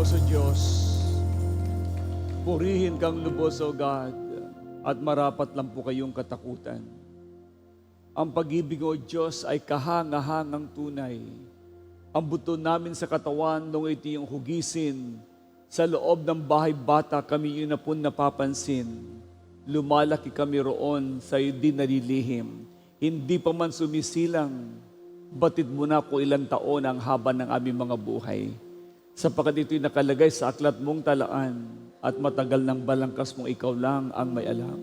lubos, O Diyos. Purihin kang lubos, O God, at marapat lang po kayong katakutan. Ang pag-ibig, O Diyos, ay kahangahangang tunay. Ang buto namin sa katawan, nung ito yung hugisin, sa loob ng bahay bata, kami yun na po napapansin. Lumalaki kami roon, sa iyo din nalilihim. Hindi pa man sumisilang, batid mo na po ilang taon ang haba ng aming mga buhay. Sapagkat ito'y nakalagay sa aklat mong talaan at matagal ng balangkas mong ikaw lang ang may alam.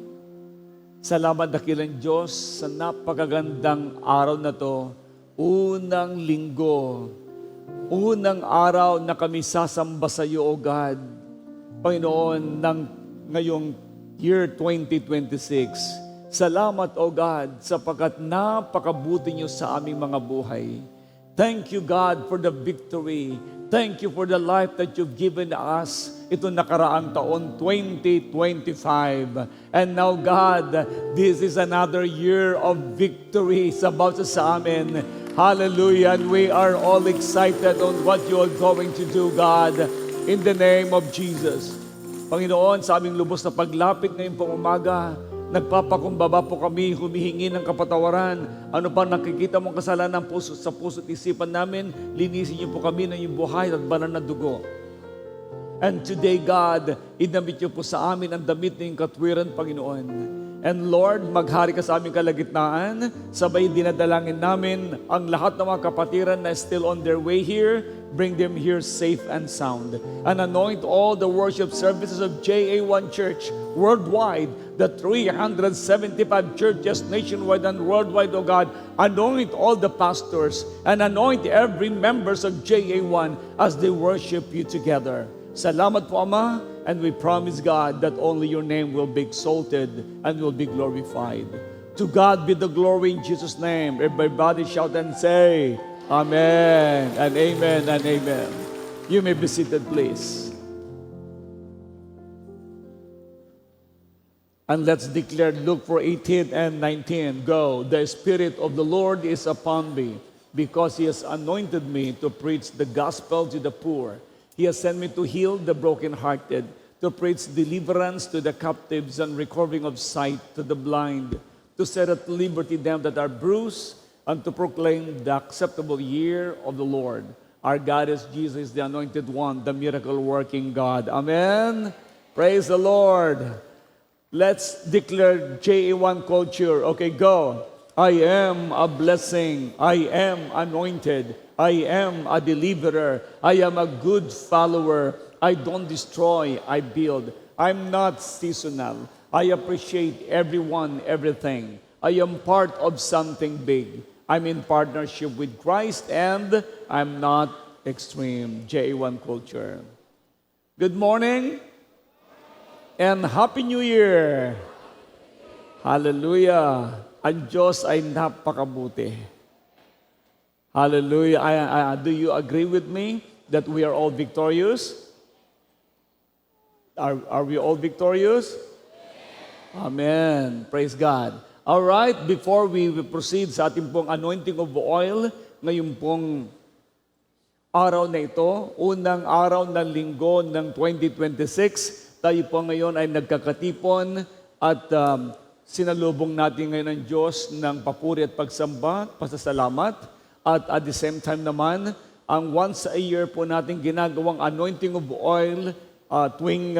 Salamat dakilang Diyos sa napakagandang araw na to, unang linggo, unang araw na kami sasamba sa iyo, O God, Panginoon, ng ngayong year 2026. Salamat, O God, sapagkat napakabuti niyo sa aming mga buhay. Thank you, God, for the victory. Thank you for the life that you've given us ito nakaraang taon, 2025. And now, God, this is another year of victory sa bawat sa amin. Hallelujah. And we are all excited on what you are going to do, God, in the name of Jesus. Panginoon, sa aming lubos na paglapit ngayong pong umaga, nagpapakumbaba po kami, humihingi ng kapatawaran. Ano pa nakikita mong kasalanan sa puso't isipan namin, linisin niyo po kami ng iyong buhay at banal na dugo. And today, God, inamit niyo po sa amin ang damit ng katwiran, Panginoon. And Lord, maghari ka sa aming kalagitnaan, sabay dinadalangin namin ang lahat ng mga kapatiran na still on their way here, bring them here safe and sound. And anoint all the worship services of JA1 Church worldwide, the 375 churches nationwide and worldwide, O God. Anoint all the pastors and anoint every members of JA1 as they worship you together. Salamat po, Ama, and we promise, God, that only your name will be exalted and will be glorified. To God be the glory in Jesus' name. Everybody shout and say, Amen and amen and amen. You may be seated, please. And let's declare Luke 4:18 and 19. Go, the Spirit of the Lord is upon me, because He has anointed me to preach the gospel to the poor. He has sent me to heal the brokenhearted, to preach deliverance to the captives and recovering of sight to the blind, to set at liberty them that are bruised, and to proclaim the acceptable year of the Lord. Our God is Jesus, the Anointed One, the miracle-working God. Amen? Praise the Lord. Let's declare JA1 culture. Okay, go. I am a blessing. I am anointed. I am a deliverer. I am a good follower. I don't destroy, I build. I'm not seasonal. I appreciate everyone, everything. I am part of something big. I'm in partnership with Christ and I'm not extreme. JA1 culture. Good morning and Happy New Year. Hallelujah. Ang Diyos ay napakabuti. Hallelujah. Do you agree with me that we are all victorious? Are we all victorious? Amen. Praise God. All right, before we proceed sa ating pong anointing of oil, ngayon pong araw na ito, unang araw ng linggo ng 2026, tayo po ngayon ay nagkakatipon at sinalubong natin ngayon ng Diyos ng papuri at pagsamba, pasasalamat. At the same time naman, ang once a year po natin ginagawang anointing of oil tuwing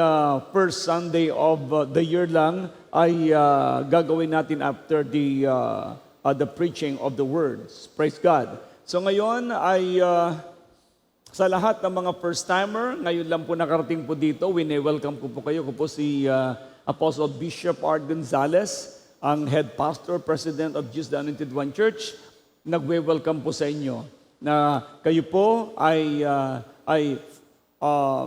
first Sunday of the year lang ay gagawin natin after the preaching of the words. Praise God. So ngayon ay sa lahat ng mga first-timer, ngayon lang po nakarating po dito, welcome po kayo. Ko po si Apostle Bishop Art Gonzalez, ang Head Pastor, President of Jesus the Anointed One Church. Nagwe-welcome po sa inyo na kayo po ay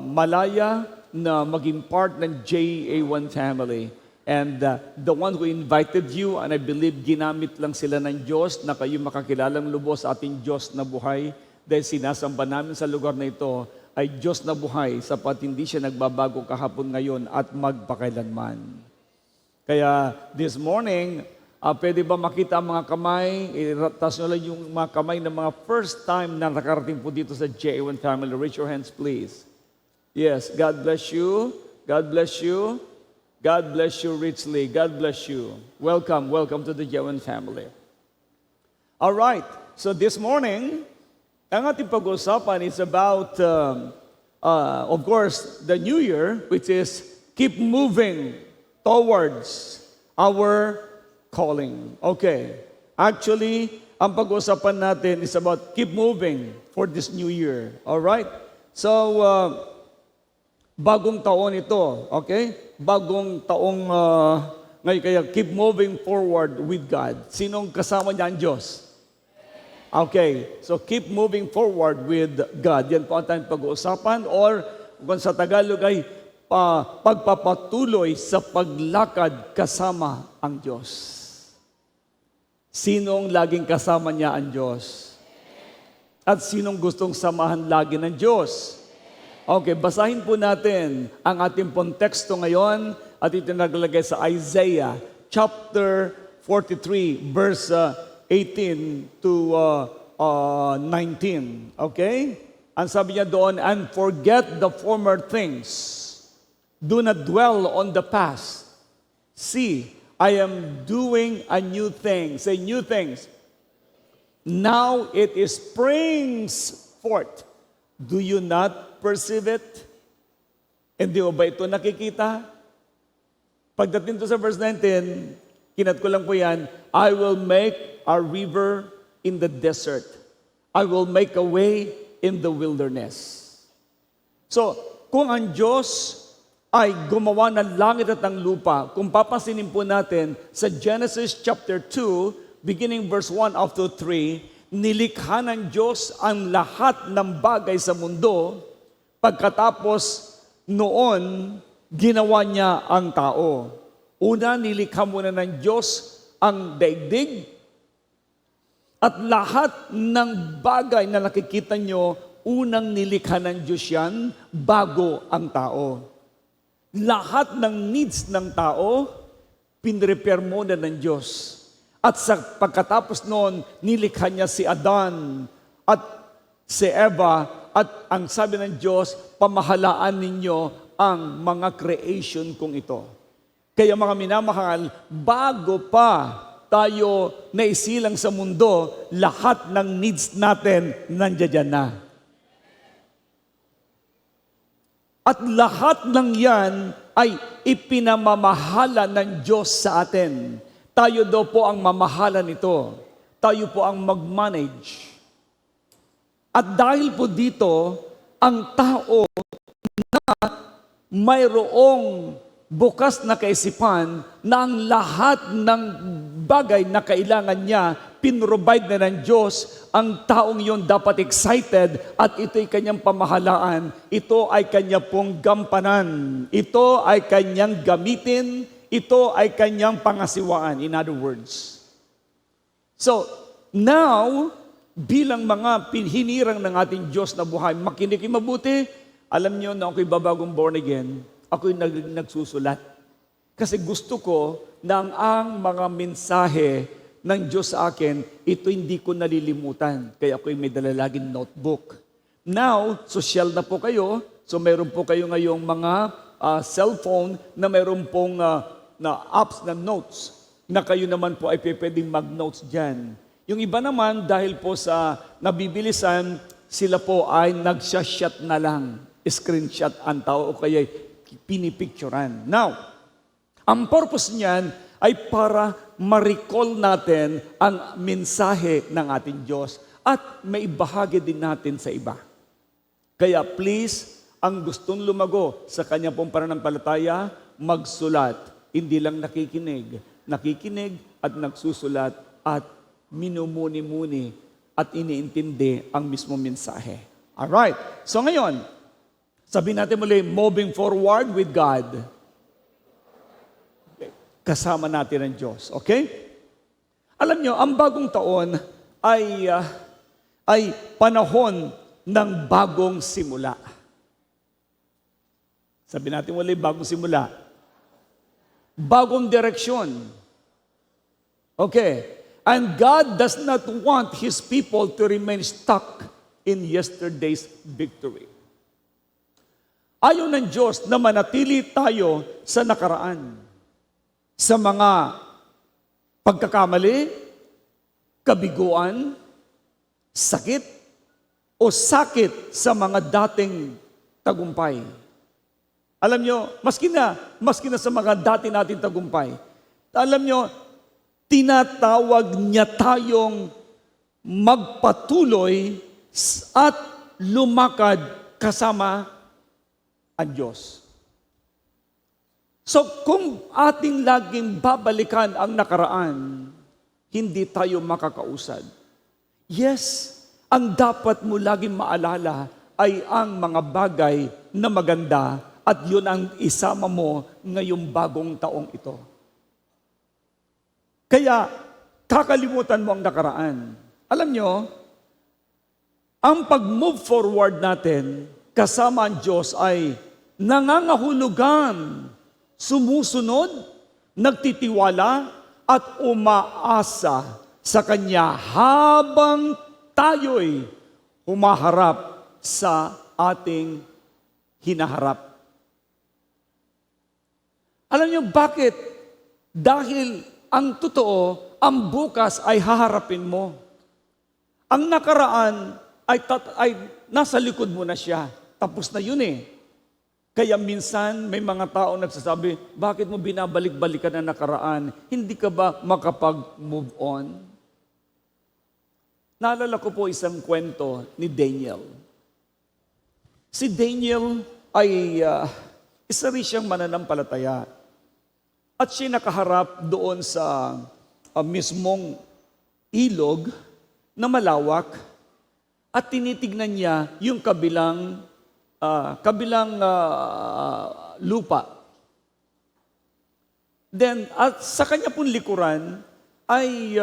malaya na maging part ng JA1 family. And the one who invited you, and I believe ginamit lang sila ng Diyos na kayo makakilalang lubos sa ating Diyos na buhay dahil sinasamba namin sa lugar na ito ay Diyos na buhay sapat hindi siya nagbabago kahapon ngayon at magpakailanman. Kaya this morning, pwede ba makita ang mga kamay? Taas nyo lang yung mga kamay ng mga first time na nakarating po dito sa JA1 family. Raise your hands, please. Yes, God bless you. God bless you. God bless you richly. God bless you. Welcome, welcome to the Jewan family. All right, so this morning, ang ating pag-uusapan is about, of course, the New Year, which is keep moving towards our calling. Okay, actually, ang pag-uusapan natin is about keep moving for this new year. All right? So, bagong taon ito, okay? Bagong taong ngayon, kaya keep moving forward with God. Sinong kasama niya ang Diyos? Okay, so keep moving forward with God. Yan po ang tayong pag-uusapan, or kung sa Tagalog ay pagpapatuloy sa paglakad kasama ang Diyos. Sinong laging kasama niya ang Diyos? At sinong gustong samahan lagi ng Diyos? Okay, basahin po natin ang ating pong teksto ngayon at ito naglagay sa Isaiah chapter 43 verse 18 to 19. Okay? Ang sabi niya doon, and forget the former things. Do not dwell on the past. See, I am doing a new thing. Say, new things. Now it springs forth. Do you not perceive it? Hindi mo ba ito nakikita? Pagdating to sa verse 19, kinat ko lang po yan, I will make a river in the desert. I will make a way in the wilderness. So, kung ang Diyos ay gumawa ng langit at ng lupa, kung papasinin po natin sa Genesis chapter 2, beginning verse 1 up to 3, nilikha ng Diyos ang lahat ng bagay sa mundo, pagkatapos noon, ginawa niya ang tao. Una, nilikha muna ng Diyos ang daigdig, at lahat ng bagay na nakikita nyo, unang nilikha ng Diyos yan bago ang tao. Lahat ng needs ng tao, pinrepair muna ng Diyos. At sa pagkatapos noon, nilikha niya si Adan at si Eva, at ang sabi ng Diyos, pamahalaan ninyo ang mga creation kong ito. Kaya mga minamahal, bago pa tayo naisilang sa mundo, lahat ng needs natin nandiyan na. At lahat ng yan ay ipinamamahala ng Diyos sa atin. Tayo daw po ang mamahala nito. Tayo po ang mag-manage. At dahil po dito, ang tao na mayroong bukas na kaisipan na ang lahat ng bagay na kailangan niya, pinrovide na ng Diyos, ang taong yon dapat excited at ito'y kanyang pamahalaan. Ito ay kanya pong gampanan. Ito ay kanyang gamitin. Ito ay kanyang pangasiwaan. In other words. So, now, bilang mga hinirang ng ating Diyos na buhay, makinig kayo mabuti. Alam niyo na ako'y babagong born again, ako'y nagsusulat. Kasi gusto ko na ang mga mensahe ng Diyos sa akin, ito hindi ko nalilimutan. Kaya ako'y may dala laging notebook. Now, social na po kayo, so mayroon po kayo ngayong mga cellphone na mayroon pong na apps na notes na kayo naman po ay pwedeng mag-notes dyan. Yung iba naman, dahil po sa nabibilisan, sila po ay nagsashot na lang, screenshot ang tao o kaya pinipicturan. Now, ang purpose niyan ay para ma-recall natin ang mensahe ng ating Diyos at maibahagi din natin sa iba. Kaya please, ang gustong lumago sa kanya pong pananampalataya, magsulat. Hindi lang nakikinig at nagsusulat at minumuni-muni at iniintindi ang mismo mensahe. Alright, so ngayon, sabihin natin muli, moving forward with God. Kasama natin ang Diyos, okay? Alam nyo, ang bagong taon ay panahon ng bagong simula. Sabi natin muli, bagong simula. Bagong direksyon. Okay. And God does not want His people to remain stuck in yesterday's victory. Ayaw ng Diyos na manatili tayo sa nakaraan. Sa mga pagkakamali, kabiguan, sakit, o sakit sa mga dating tagumpay. Alam nyo, maski na sa mga dati nating tagumpay, alam nyo, tinatawag niya tayong magpatuloy at lumakad kasama ang Diyos. So kung ating laging babalikan ang nakaraan, hindi tayo makakausad. Yes, ang dapat mo laging maalala ay ang mga bagay na maganda at yun ang isama mo ngayong bagong taong ito. Kaya, kakalimutan mo ang nakaraan. Alam nyo, ang pag-move forward natin kasama ang Diyos ay nangangahulugan, sumusunod, nagtitiwala, at umaasa sa Kanya habang tayo'y humaharap sa ating hinaharap. Alam niyo bakit? Dahil ang totoo, ang bukas ay haharapin mo. Ang nakaraan ay nasa likod mo na siya. Tapos na yun eh. Kaya minsan may mga tao nagsasabi, bakit mo binabalik-balikan ang nakaraan? Hindi ka ba makapag-move on? Naalala ko po isang kwento ni Daniel. Si Daniel ay isa rin siyang mananampalataya. At siya nakaharap doon sa mismong ilog na malawak at tinitignan niya yung kabilang lupa. Then, at sa kanya pong likuran ay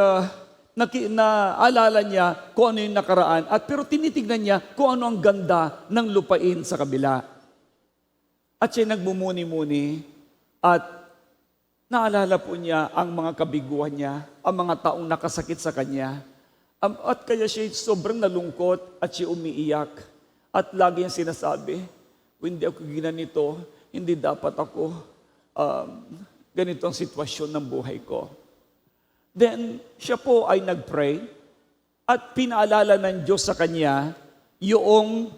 naalala niya kung ano yung nakaraan pero tinitignan niya kung ano ang ganda ng lupain sa kabila. At siya nagmumuni-muni at naalala po niya ang mga kabiguan niya, ang mga taong nakasakit sa kanya. At kaya siya sobrang nalungkot at siya umiiyak. At lagi niyang sinasabi, kung hindi ako ginanito, hindi dapat ako ganito ang sitwasyon ng buhay ko. Then, siya po ay nag-pray at pinaalala ng Diyos sa kanya yung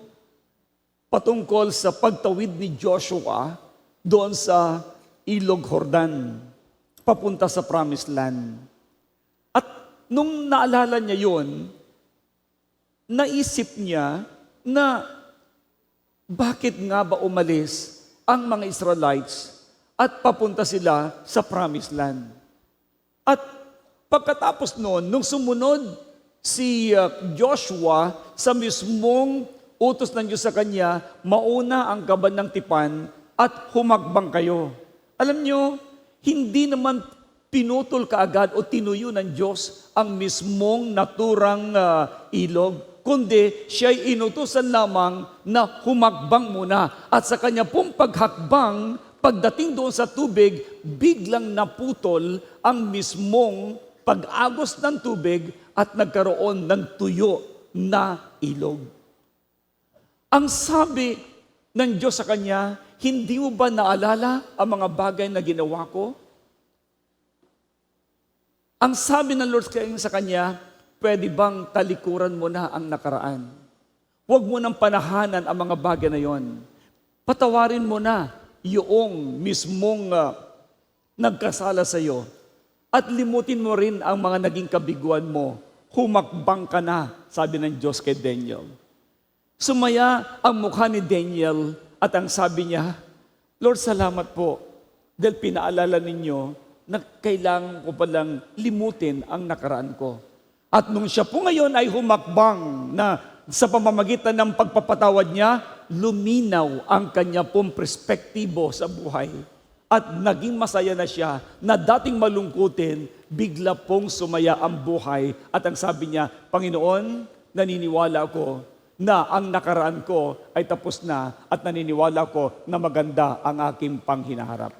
patungkol sa pagtawid ni Joshua doon sa Ilog Jordan, papunta sa Promised Land. At nung naalala niya yun, naisip niya na bakit nga ba umalis ang mga Israelites at papunta sila sa Promised Land. At pagkatapos noon, nung sumunod si Joshua sa mismong utos ng Diyos sa kanya, mauna ang kaban ng tipan at humakbang kayo. Alam nyo, hindi naman pinutol kaagad o tinuyo ng Diyos ang mismong naturang ilog, kundi siya'y inutusan lamang na humakbang muna. At sa kanya pong paghakbang, pagdating doon sa tubig, biglang naputol ang mismong pag-agos ng tubig at nagkaroon ng tuyo na ilog. Ang sabi ng Diyos sa kanya, hindi mo ba naalala ang mga bagay na ginawa ko? Ang sabi ng Lord sa kanya, pwede bang talikuran mo na ang nakaraan? Huwag mo nang panahanan ang mga bagay na yon. Patawarin mo na yung mismong nagkasala sa iyo. At limutin mo rin ang mga naging kabiguan mo. Humakbang ka na, sabi ng Diyos kay Daniel. Sumaya ang mukha ni Daniel at ang sabi niya, Lord, salamat po dahil pinaalala ninyo na kailangan ko palang limutin ang nakaraan ko. At nung siya po ngayon ay humakbang na sa pamamagitan ng pagpapatawad niya, luminaw ang kanya pong perspektibo sa buhay. At naging masaya na siya na dating malungkutin, bigla pong sumaya ang buhay. At ang sabi niya, Panginoon, naniniwala ko na ang nakaraan ko ay tapos na at naniniwala ko na maganda ang aking panghinaharap.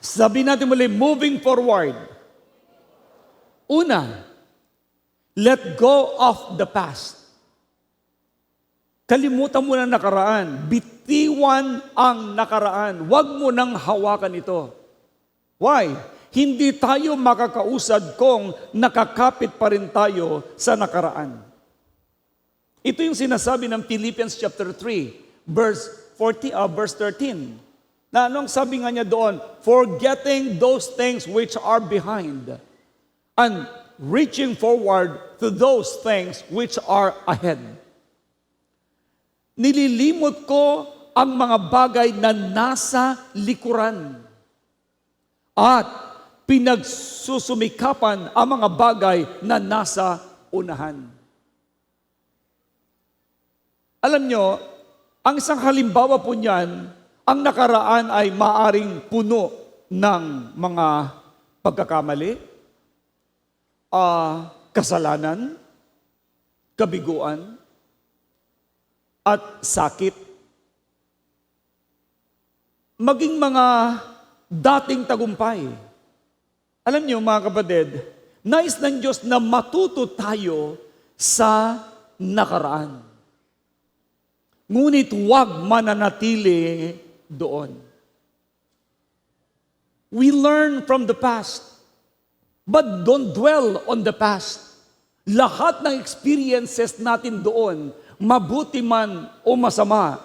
Sabi natin muli, moving forward. Una, let go of the past. Kalimutan mo na nakaraan. Bitiwan ang nakaraan. Huwag mo nang hawakan ito. Why? Hindi tayo makakausad kung nakakapit pa rin tayo sa nakaraan. Ito yung sinasabi ng Philippians chapter 3, verse 13. Na anong sabi nga niya doon? Forgetting those things which are behind and reaching forward to those things which are ahead. Nililimot ko ang mga bagay na nasa likuran at pinagsusumikapan ang mga bagay na nasa unahan. Alam nyo, ang isang halimbawa po niyan, ang nakaraan ay maaring puno ng mga pagkakamali, kasalanan, kabiguan, at sakit. Maging mga dating tagumpay. Alam niyo mga kapatid, nais ng Diyos na matuto tayo sa nakaraan. Ngunit huwag mananatili doon. We learn from the past, but don't dwell on the past. Lahat ng experiences natin doon, mabuti man o masama,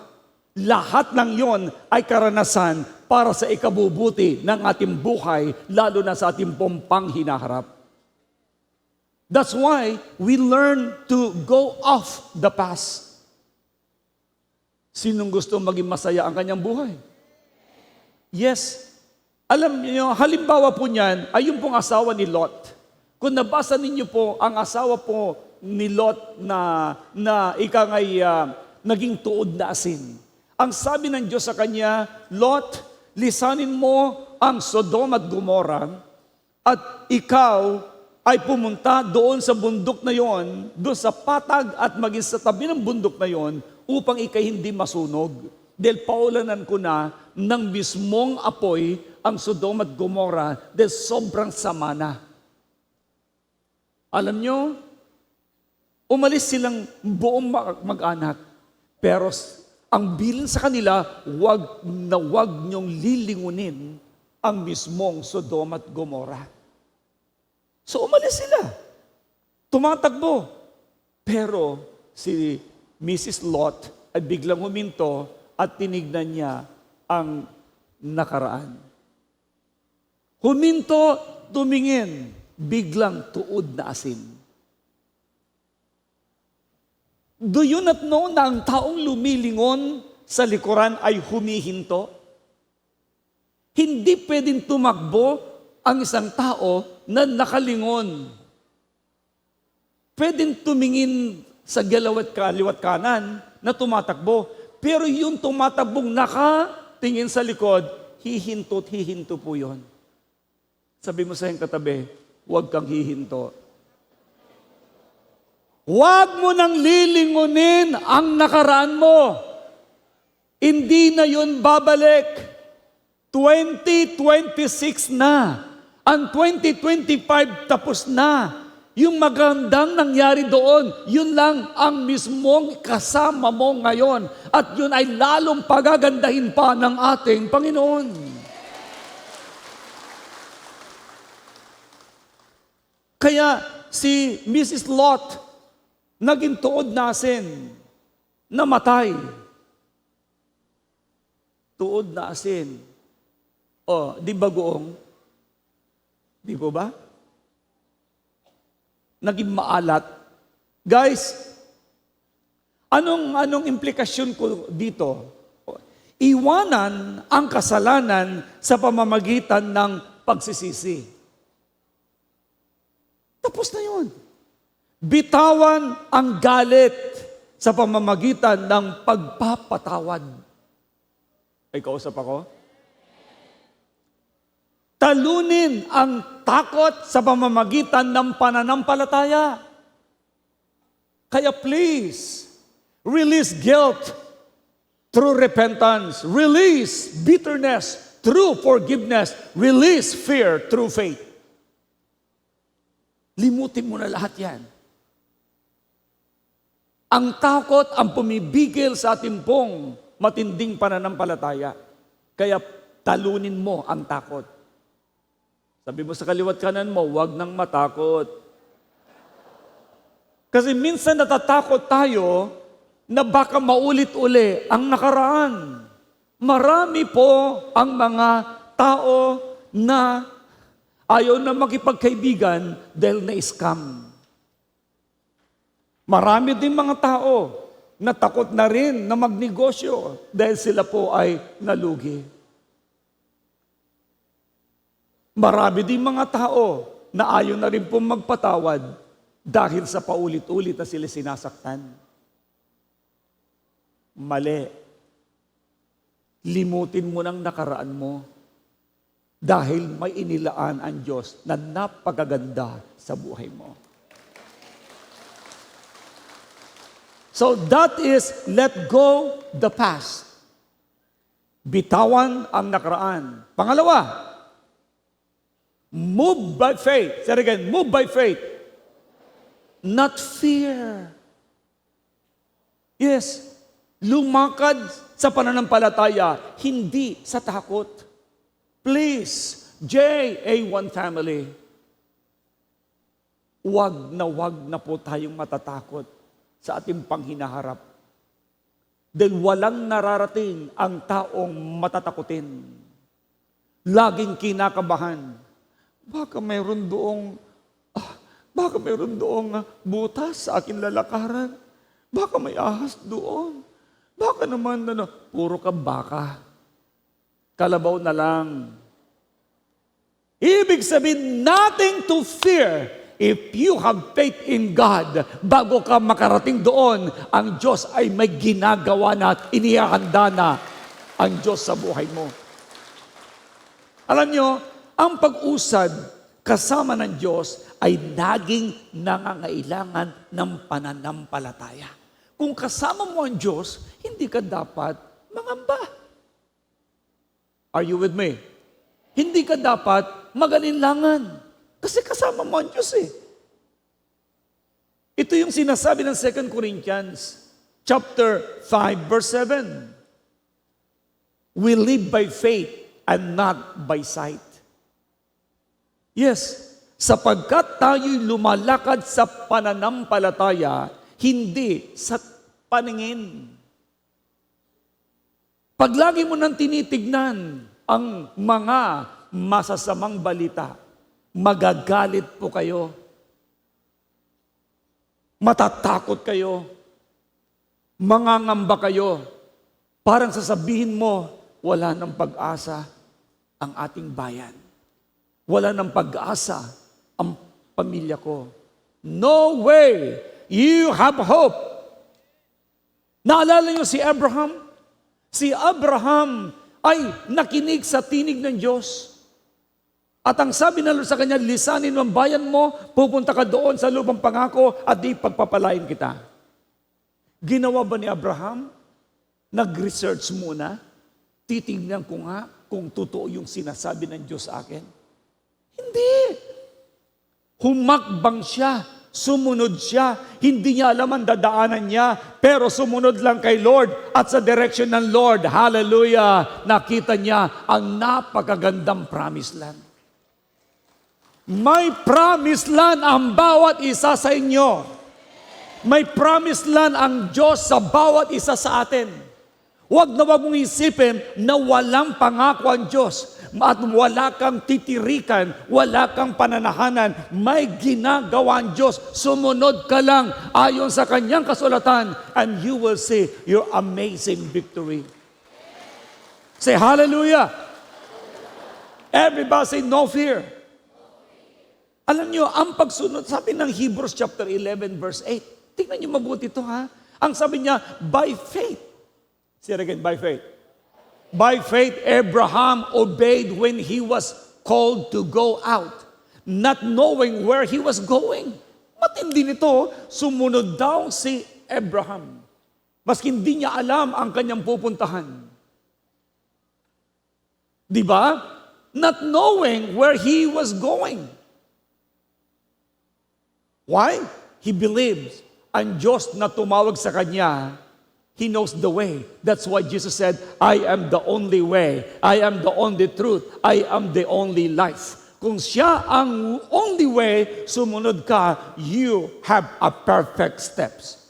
lahat ng yon ay karanasan para sa ikabubuti ng ating buhay, lalo na sa ating pompang hinaharap. That's why we learn to go off the past. Sinong gusto maging masaya ang kanyang buhay? Yes. Alam niyo, halimbawa po niyan ay yung pong asawa ni Lot. Kung nabasa ninyo po ang asawa po ni Lot na naging tuod na asin. Ang sabi ng Diyos sa kanya, Lot, lisanin mo ang Sodom at Gomorrah at ikaw ay pumunta doon sa bundok na yon, doon sa patag at maging sa tabi ng bundok na yon upang ikay hindi masunog. Dahil paulanan ko na ng mismong apoy ang Sodom at Gomorrah dahil sobrang sama na. Alam nyo, umalis silang buong mag-anak. Pero ang bilin sa kanila, wag niyong lilingunin ang mismong Sodom at Gomorrah. So umalis sila. Tumatakbo. Pero si Mrs. Lot ay biglang huminto at tinignan niya ang nakaraan. Huminto, tumingin, biglang tuod na asin. Do you not know na ang taong lumilingon sa likuran ay humihinto? Hindi pwedeng tumakbo ang isang tao na nakalingon. Pwedeng tumingin sa kaliwat kanan na tumatakbo. Pero yung tumatakbong nakatingin sa likod, hihinto po yun. Sabi mo sa iyong katabi, huwag kang hihinto. Huwag mo nang lilingunin ang nakaraan mo. Hindi na yun babalik. 2026 na. Ang 2025 tapos na. Yung magandang nangyari doon, yun lang ang mismong kasama mo ngayon. At yun ay lalong pagagandahin pa ng ating Panginoon. Kaya si Mrs. Lot, naging tuod na asin, namatay. Tuod na asin. O, di ba goong? Di po ba? Naging maalat. Guys, anong implikasyon ko dito? Iwanan ang kasalanan sa pamamagitan ng pagsisisi. Tapos na yun. Bitawan ang galit sa pamamagitan ng pagpapatawad. Ay, kausap ako? Talunin ang takot sa pamamagitan ng pananampalataya. Kaya please, release guilt through repentance. Release bitterness through forgiveness. Release fear through faith. Limutin mo na lahat yan. Ang takot ang pumibigil sa ating pong matinding pananampalataya. Kaya talunin mo ang takot. Sabi mo sa kaliwat kanan mo, huwag nang matakot. Kasi minsan natatakot tayo na baka maulit-uli ang nakaraan. Marami po ang mga tao na ayaw na makipagkaibigan dahil na-scam. Marami din mga tao na takot na rin na magnegosyo dahil sila po ay nalugi. Marami din mga tao na ayaw na rin po magpatawad dahil sa paulit-ulit na sila sinasaktan. Mali. Limutin mo ng nakaraan mo dahil may inilaan ang Diyos na napakaganda sa buhay mo. So that is, let go the past. Bitawan ang nakaraan. Pangalawa, move by faith. Say it again, move by faith. Not fear. Yes, lumakad sa pananampalataya, hindi sa takot. Please, JA1 family, wag na po tayong matatakot sa ating panghinaharap. Dahil walang nararating ang taong matatakutin. Laging kinakabahan. Baka mayroon doong butas sa aking lalakaran. Baka may ahas doon. Baka naman, puro ka baka. Kalabaw na lang. Ibig sabihin, nothing to fear. If you have faith in God, bago ka makarating doon, ang Diyos ay may ginagawa na at inihahanda na ang Diyos sa buhay mo. Alam nyo, ang pag-usad kasama ng Diyos ay naging nangangailangan ng pananampalataya. Kung kasama mo ang Diyos, hindi ka dapat mangamba. Are you with me? Hindi ka dapat mag-alinlangan. Kasi kasama mo ang Diyos eh. Ito yung sinasabi ng 2 Corinthians chapter 5 verse 7. We live by faith and not by sight. Yes, sapagkat tayo'y lumalakad sa pananampalataya, hindi sa paningin. Pag lagi mo nang tinitignan ang mga masasamang balita, magagalit po kayo. Matatakot kayo. Mangangamba kayo. Parang sasabihin mo, wala ng pag-asa ang ating bayan. Wala ng pag-asa ang pamilya ko. No way! You have hope. Naalala niyo si Abraham? Si Abraham ay nakinig sa tinig ng Diyos. At ang sabi na sa kanya, lisanin mo ang bayan mo, pupunta ka doon sa lupang pangako at di pagpapalain kita. Ginawa ba ni Abraham? Nag-research muna. Titignan ko nga kung totoo yung sinasabi ng Diyos sa akin. Hindi. Humakbang siya. Sumunod siya. Hindi niya alam ang dadaanan niya. Pero sumunod lang kay Lord at sa direction ng Lord. Hallelujah! Nakita niya ang napakagandang promised land. May promised land ang bawat isa sa inyo. May promised land ang Diyos sa bawat isa sa atin. Huwag na wag mong isipin na walang pangako ang Diyos at wala kang titirikan, wala kang pananahanan. May ginagawa ang Diyos. Sumunod ka lang ayon sa kanyang kasulatan and you will see your amazing victory. Say hallelujah. Everybody say no fear. Alam nyo, ang pagsunod, sabi ng Hebrews chapter 11 verse 8. Tingnan nyo mabuti ito ha. Ang sabi niya, by faith. Say it again, by faith. By faith, Abraham obeyed when he was called to go out, not knowing where he was going. Matindi nito, sumunod daw si Abraham. Maski hindi niya alam ang kanyang pupuntahan. Di ba? Not knowing where he was going. Why? He believes. ang Diyos na tumawag sa kanya, He knows the way. That's why Jesus said, I am the only way. I am the only truth. I am the only life. Kung siya ang only way, sumunod ka, you have a perfect steps.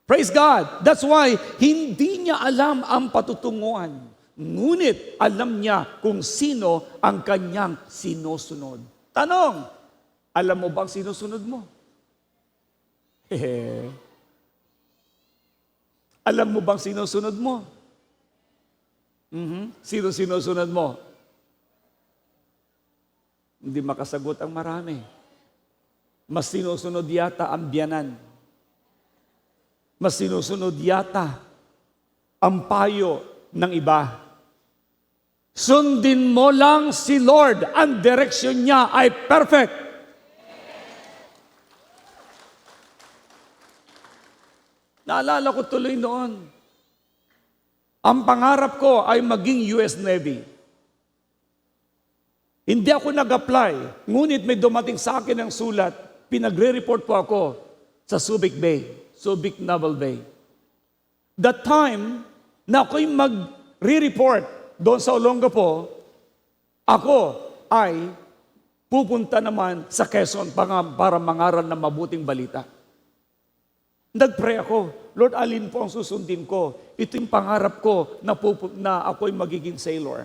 Praise God. That's why hindi niya alam ang patutunguhan. Ngunit alam niya kung sino ang kanyang sinusunod. Tanong, alam mo bang sinusunod mo? Alam mo bang sinusunod mo? Sino sinusunod mo? Hindi makasagot ang marami. Mas sinusunod yata ang biyanan. Mas sinusunod yata ang payo ng iba. Sundin mo lang si Lord. Ang direksyon niya ay perfect. Naalala ko tuloy noon. Ang pangarap ko ay maging US Navy. Hindi ako nag-apply. Ngunit may dumating sa akin ng sulat. Pinagre-report po ako sa Subic Bay. Subic Naval Bay. That time na ako'y mag-re-report doon sa Olongapo, ako ay pupunta naman sa Quezon para mangaral ng mabuting balita. Nag-pray ako, Lord, alin po ang susundin ko? Ito yung pangarap ko na ako'y magiging sailor.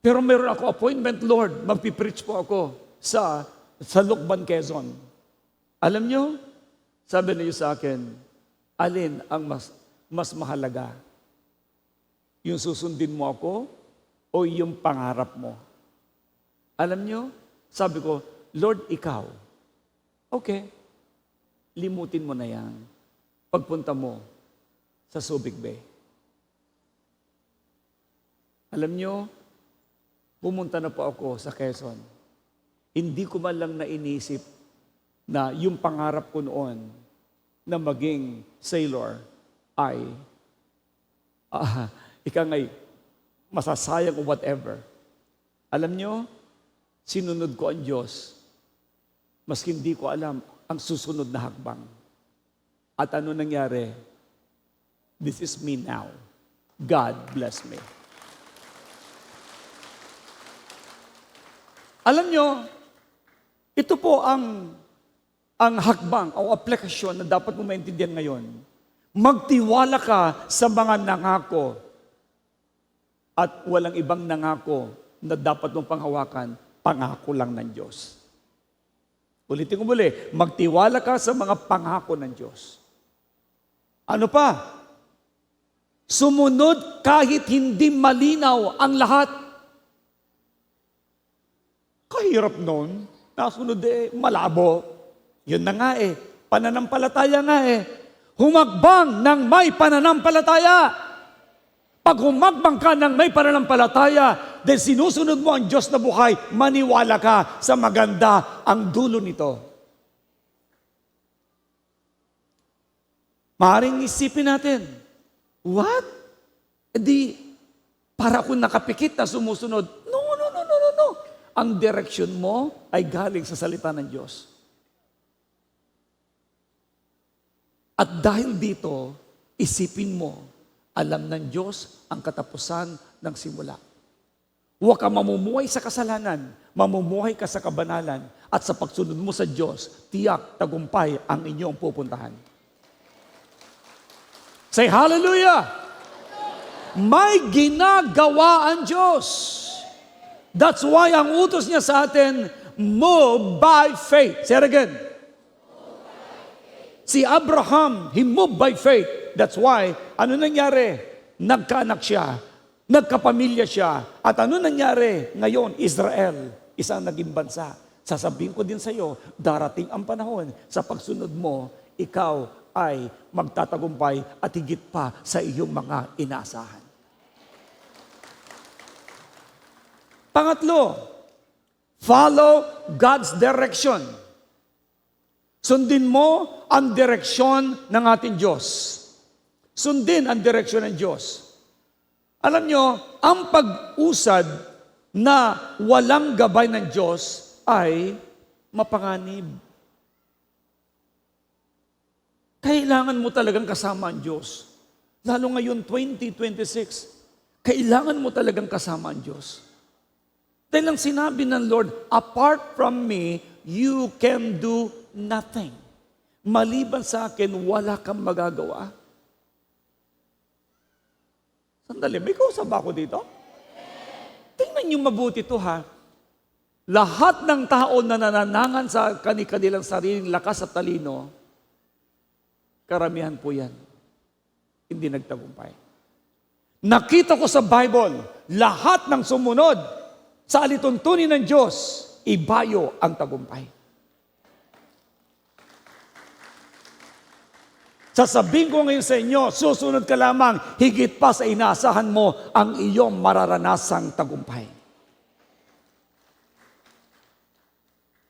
Pero meron ako appointment, Lord, magpipreach po ako sa Lucban, Quezon. Alam nyo, sabi niyo sa akin, alin ang mas mahalaga? Yung susundin mo ako o yung pangarap mo? Alam nyo, sabi ko, Lord, ikaw. Okay, limutin mo na yan. Pagpunta mo sa Subic Bay. Alam nyo, pumunta na po ako sa Quezon. Hindi ko man lang nainisip na yung pangarap ko noon na maging sailor ay ika ngay masasayang o whatever. Alam nyo, sinunod ko ang Diyos. Maski hindi ko alam ang susunod na hakbang. At ano nangyari? This is me now. God bless me. Alam nyo, ito po ang hakbang o aplikasyon na dapat mo maintindihan ngayon. Magtiwala ka sa mga nangako at walang ibang nangako na dapat mong panghawakan, pangako lang ng Diyos. Ulitin ko muli, magtiwala ka sa mga pangako ng Diyos. Ano pa? Sumunod kahit hindi malinaw ang lahat. Kahirap nun. Nasunod malabo. Yun na nga pananampalataya nga Humagbang ng may pananampalataya. Pag humagbang ka ng may pananampalataya, dahil sinusunod mo ang Diyos na buhay, maniwala ka sa maganda ang dulo nito. Maaaring isipin natin, what? Di, para akong nakapikit na sumusunod. No. Ang direksyon mo ay galing sa salita ng Diyos. At dahil dito, isipin mo, alam ng Diyos ang katapusan ng simula. Huwag ka mamumuhay sa kasalanan, mamumuhay ka sa kabanalan, at sa pagsunod mo sa Diyos, tiyak, tagumpay ang inyong pupuntahan. Say hallelujah! May ginagawa ang Diyos. That's why ang utos niya sa atin, move by faith. Say it again. Si Abraham, he moved by faith. That's why, ano nangyari? Nagkaanak siya, nagkapamilya siya. At ano nangyari? Ngayon, Israel, isang naging bansa. Sasabihin ko din sa iyo, darating ang panahon, sa pagsunod mo, ikaw ay magtatagumpay at higit pa sa iyong mga inaasahan. Pangatlo, follow God's direction. Sundin mo ang direksyon ng ating Diyos. Sundin ang direksyon ng Diyos. Alam nyo, ang pag-usad na walang gabay ng Diyos ay mapanganib. Kailangan mo talagang kasama ang Diyos. Lalo ngayon, 2026, kailangan mo talagang kasama ang Diyos. Dahil ang sinabi ng Lord, apart from me, you can do nothing. Maliban sa akin, wala kang magagawa. Sandali, may kausap ba ako dito? Tingnan niyo mabuti ito ha. Lahat ng tao na nananangan sa kanilang sariling lakas at talino, karamihan po yan, hindi nagtagumpay. Nakita ko sa Bible, lahat ng sumunod sa alituntunin ng Diyos, ibayo ang tagumpay. Sasabihin ko ngayon sa inyo, susunod ka lamang, higit pa sa inaasahan mo ang iyong mararanasang tagumpay.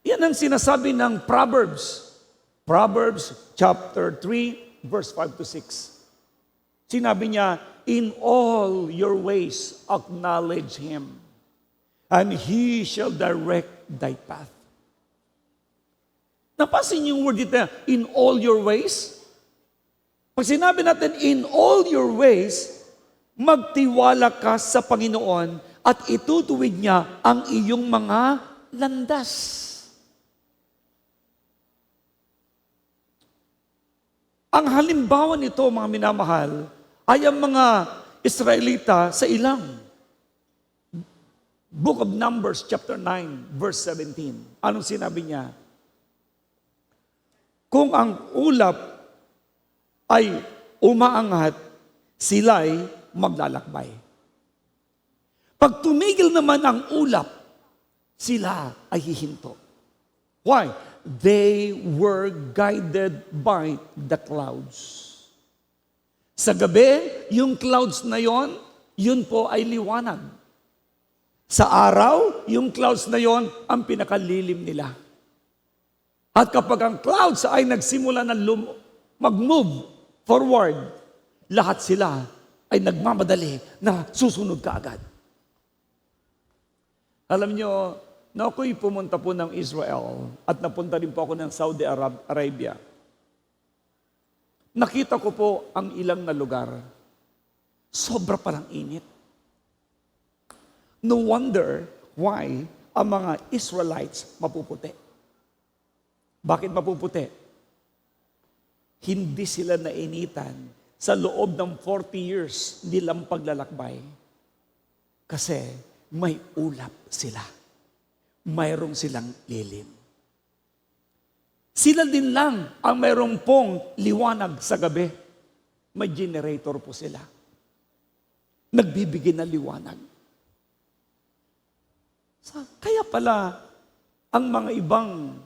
Yan ang sinasabi ng Proverbs. Proverbs chapter 3, verse 5 to 6. Sinabi niya, in all your ways acknowledge Him, and He shall direct thy path. Napansin niyo yung word dito, in all your ways? Pag sinabi natin, in all your ways, magtiwala ka sa Panginoon at itutuwid niya ang iyong mga landas. Ang halimbawa nito, mga minamahal, ay ang mga Israelita sa ilang. Book of Numbers, chapter 9, verse 17. Anong sinabi niya? Kung ang ulap ay umaangat, sila'y maglalakbay. Pag tumigil naman ang ulap, sila ay hihinto. Why? They were guided by the clouds. Sa gabi, yung clouds na yon, yun po ay liwanag. Sa araw, yung clouds na yon ang pinakalilim nila. At kapag ang clouds ay nagsimula na mag-move forward, lahat sila ay nagmamadali na susunod kaagad. Alam nyo, na ako'y pumunta po ng Israel at napunta rin po ako ng Saudi Arabia. Nakita ko po ang ilang na lugar. Sobra palang init. No wonder why ang mga Israelites mapuputi. Bakit mapuputi? Hindi sila nainitan sa loob ng 40 years nilang paglalakbay. Kasi may ulap sila. Mayroong silang lilim. Sila din lang ang mayroong pong liwanag sa gabi. May generator po sila. Nagbibigay ng liwanag. Kaya pala, ang mga ibang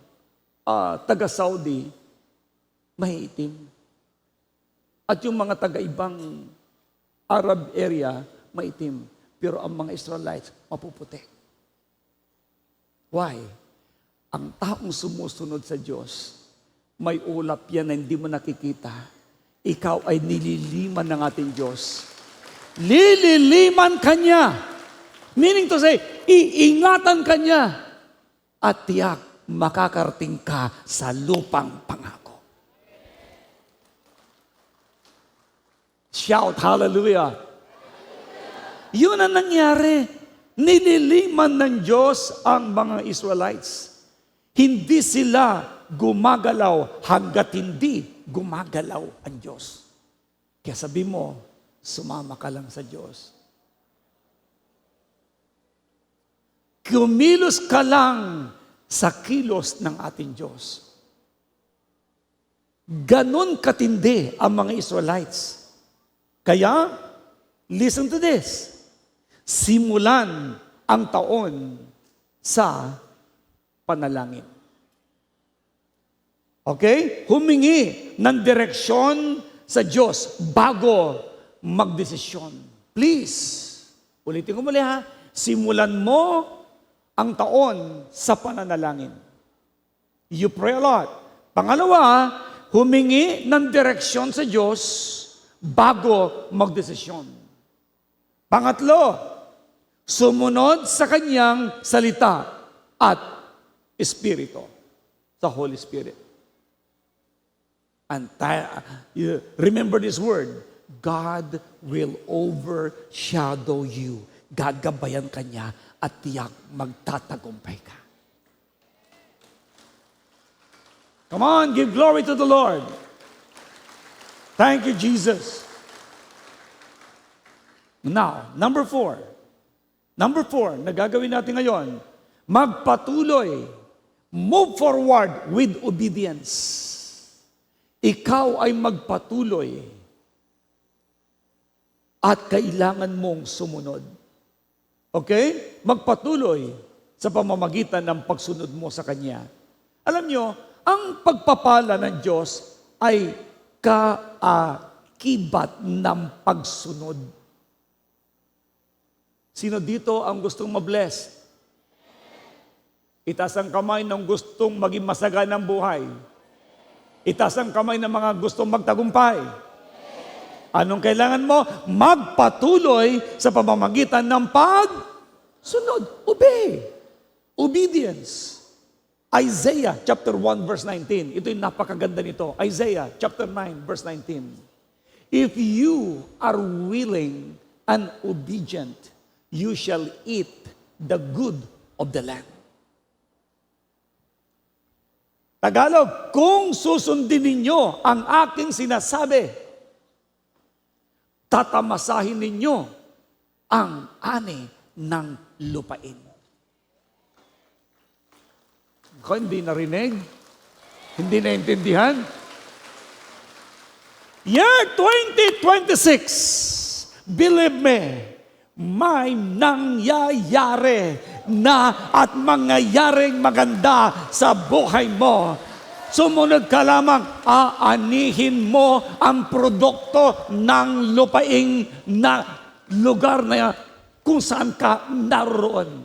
taga-Saudi, mahiitim. At yung mga taga-ibang Arab area, maitim. Pero ang mga Israelites, mapuputi. Why? Ang taong sumusunod sa Diyos, may ulap yan na hindi mo nakikita. Ikaw ay nililiman ng ating Diyos. Lililiman ka niya. Meaning to say, iingatan ka niya. At tiyak, makakarating ka sa lupang pangako. Shout, hallelujah. Yun ang nangyari. Nililiman ng Diyos ang mga Israelites. Hindi sila gumagalaw hanggat hindi gumagalaw ang Diyos. Kaya sabi mo, sumama ka lang sa Diyos. Kumilos ka lang sa kilos ng ating Diyos. Ganon katindi ang mga Israelites. Kaya, listen to this. Simulan ang taon sa panalangin. Okay? Humingi ng direksyon sa Diyos bago magdesisyon. Please, ulitin ko muli ha, simulan mo ang taon sa pananalangin. You pray a lot. Pangalawa, humingi ng direksyon sa Diyos bago magdesisyon. Pangatlo, sumunod sa kanyang salita at Espiritu, sa Holy Spirit. And remember this word, God will overshadow you. Gagabayan ka niya at tiyak magtatagumpay ka. Come on, give glory to the Lord. Thank you, Jesus. Now, number 4. Number 4, na gagawin natin ngayon, magpatuloy, move forward with obedience. Ikaw ay magpatuloy at kailangan mong sumunod. Okay? Magpatuloy sa pamamagitan ng pagsunod mo sa Kanya. Alam nyo, ang pagpapala ng Diyos ay kaakibat ng pagsunod. Sino dito ang gustong mabless? Itaas ang kamay ng gustong maging masaganang buhay. Itaas ang kamay ng mga gustong magtagumpay. Anong kailangan mo? Magpatuloy sa pamamagitan ng pagsunod. Obey. Obedience. Isaiah chapter 1 verse 19. Ito yung napakaganda nito. Isaiah chapter 9 verse 19. If you are willing and obedient, you shall eat the good of the land. Tagalog, kung susundin ninyo ang aking sinasabi, tatamasahin ninyo ang ani ng lupain. Ako, hindi narinig? Hindi naintindihan? Year 2026, believe me, may nangyayari na at mangyayaring maganda sa buhay mo. Sumunod ka lamang, aanihin mo ang produkto ng lupaing na lugar na kung saan ka naroon.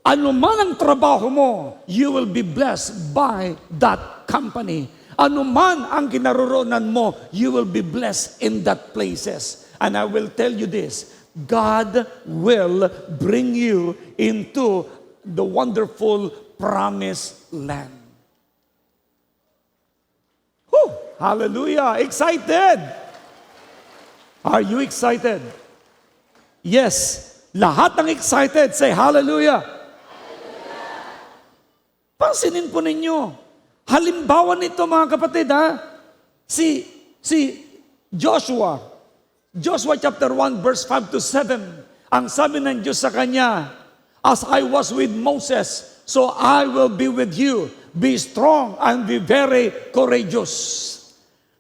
Ano man ang trabaho mo, you will be blessed by that company. Ano man ang kinaroroonan mo, you will be blessed in that places. And I will tell you this, God will bring you into the wonderful promised land. Whew, hallelujah! Excited! Are you excited? Yes, lahat ng excited, say hallelujah! Hallelujah! Pansinin po ninyo, halimbawa nito mga kapatid, si Joshua chapter 1 verse 5 to 7, ang sabi ng Diyos sa kanya, as I was with Moses, so I will be with you. Be strong and be very courageous.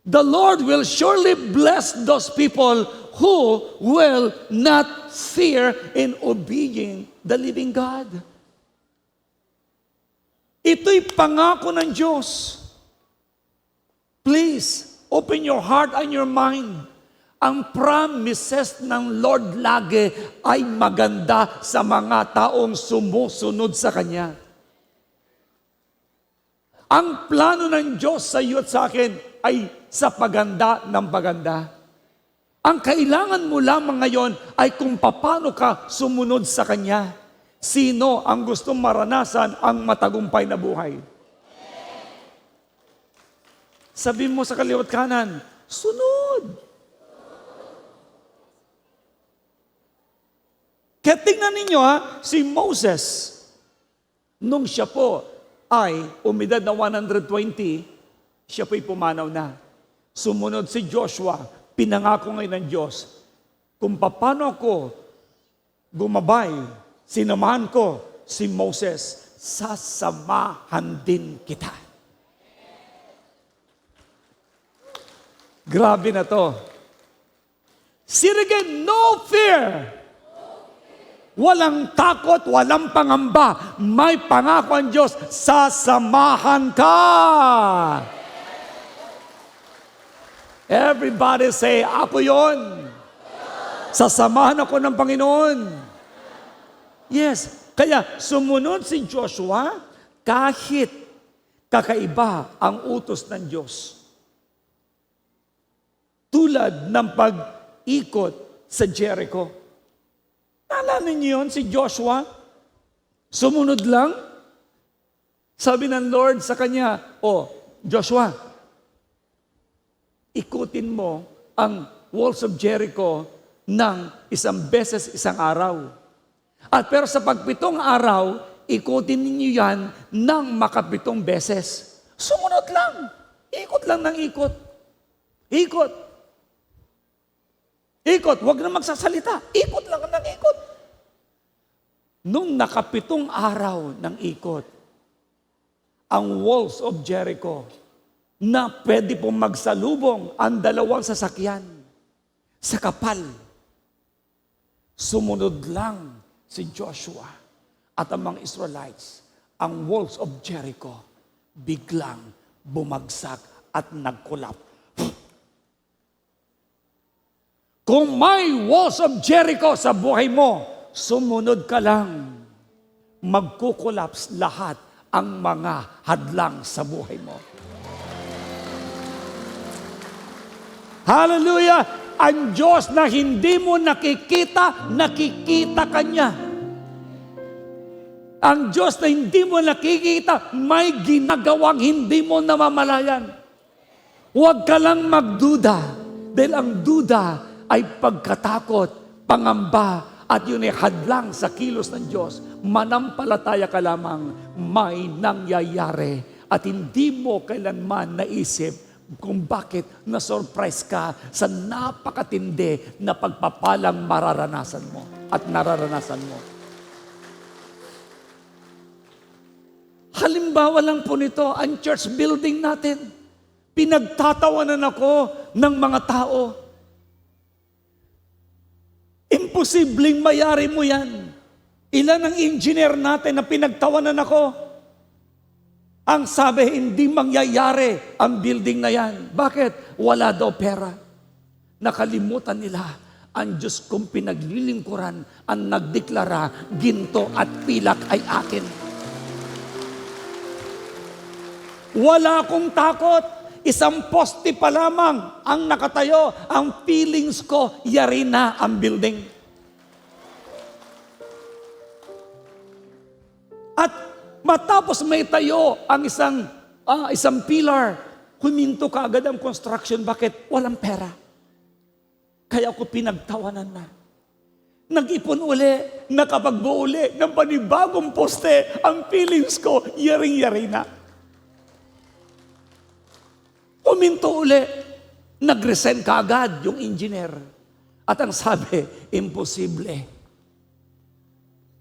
The Lord will surely bless those people who will not fear in obeying the living God. Ito'y pangako ng Diyos. Please, open your heart and your mind. Ang promises ng Lord lagi ay maganda sa mga taong sumusunod sa Kanya. Ang plano ng Diyos sa iyo at sa akin ay sa paganda ng paganda. Ang kailangan mo lamang ngayon ay kung paano ka sumunod sa Kanya. Sino ang gustong maranasan ang matagumpay na buhay? Sabi mo sa kaliwat kanan, sunod! Kaya tingnan ninyo si Moses, nung siya po ay umidad na 120, siya po'y pumanaw na. Sumunod si Joshua, pinangako ngayon ng Diyos, kung paano ako gumabay, sinamahan ko si Moses, sasamahan din kita. Grabe na to. See it again, no fear. Walang takot, walang pangamba. May pangako ang Diyos, sasamahan ka. Everybody say, ako yon. Sasamahan ako ng Panginoon. Yes, kaya sumunod si Joshua kahit kakaiba ang utos ng Diyos. Tulad ng pag-ikot sa Jericho. Naalala niyo yun, si Joshua? Sumunod lang. Sabi ng Lord sa kanya, Joshua, ikutin mo ang walls of Jericho ng isang beses, isang araw. At pero sa pagpitong araw, ikutin ninyo yan ng makapitong beses. Sumunod lang. Ikot lang ng ikot. Ikot. Ikot. Huwag na magsasalita. Ikot lang ng ikot. Nung nakapitong araw ng ikot, ang walls of Jericho na pwede pong magsalubong ang dalawang sasakyan sa kapal. Sumunod lang si Joshua at ang mga Israelites. Ang walls of Jericho biglang bumagsak at nagkulap. Kung may walls of Jericho sa buhay mo, sumunod ka lang. Magkukulaps lahat ang mga hadlang sa buhay mo. Hallelujah! Ang Diyos na hindi mo nakikita, nakikita ka niya. Ang Diyos na hindi mo nakikita, may ginagawang hindi mo namamalayan. Huwag ka lang magduda. Dahil ang duda ay pagkatakot, pangamba, at yun ay hadlang sa kilos ng Diyos. Manampalataya ka lamang, may nangyayari. At hindi mo kailanman naisip kung bakit na-surprise ka sa napakatindi na pagpapalang mararanasan mo at nararanasan mo. Halimbawa lang po nito, ang church building natin. Pinagtatawanan ako ng mga tao. Imposibleng mayari mo yan. Ilan ang engineer natin na pinagtawanan ako? Ang sabi, hindi mangyayari ang building na yan. Bakit? Wala daw pera. Nakalimutan nila ang Diyos kong pinaglilingkuran ang nagdeklara, ginto at pilak ay akin. Wala akong takot. Isang poste pa lamang ang nakatayo. Ang feelings ko, yari na ang building. At matapos may tayo ang isang pillar, huminto ka agad ang construction. Bakit? Walang pera. Kaya ako pinagtawanan na. Nag-ipon uli, nakapagbuo uli ng panibagong poste. Ang feelings ko, yaring-yari na. Huminto uli, nag-resign ka agad yung engineer. At ang sabi, imposible.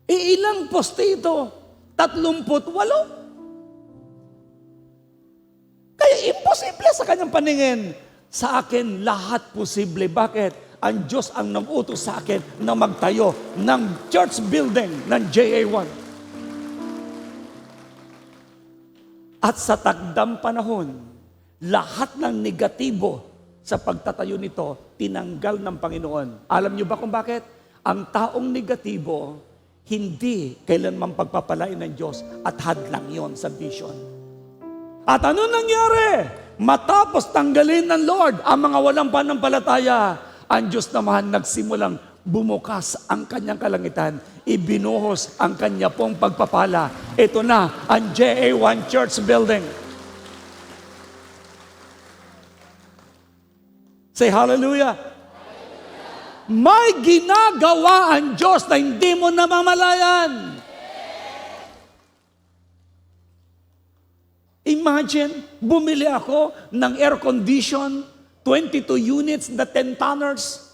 Ilang poste ito? 38. Kaya imposible sa kanyang paningin. Sa akin, lahat posible. Bakit? Ang Diyos ang nag-utos sa akin na magtayo ng church building ng JA1. At sa takdang panahon, lahat ng negatibo sa pagtatayo nito, tinanggal ng Panginoon. Alam niyo ba kung bakit? Ang taong negatibo, hindi kailanman pagpapalain ng Diyos at hadlang yon sa vision. At ano nangyari? Matapos tanggalin ng Lord ang mga walang panampalataya, ang Diyos naman nagsimulang bumukas ang kanyang kalangitan, ibinuhos ang kanya pong pagpapala. Ito na ang JA1 Church Building. Say hallelujah. May ginagawa ang Diyos na hindi mo namamalayan. Imagine, bumili ako ng air condition, 22 units na 10 tonners.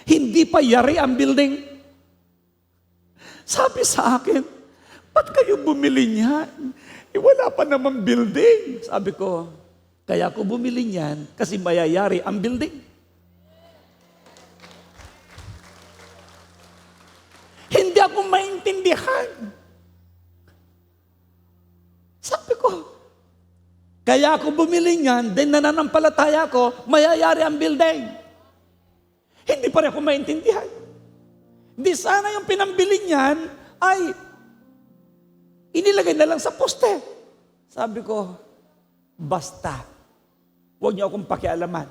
Hindi pa yari ang building. Sabi sa akin, ba't kayo bumili niyan? Wala pa naman building. Sabi ko, kaya ako bumili niyan kasi mayayari ang building. Hindi ako maintindihan. Sabi ko, kaya ako bumili niyan, then nananampalataya ko, mayayari ang building. Hindi pa rin ako maintindihan. Di sana yung pinambili niyan ay inilagay na lang sa poste. Sabi ko, basta. Huwag niyo akong pakialaman.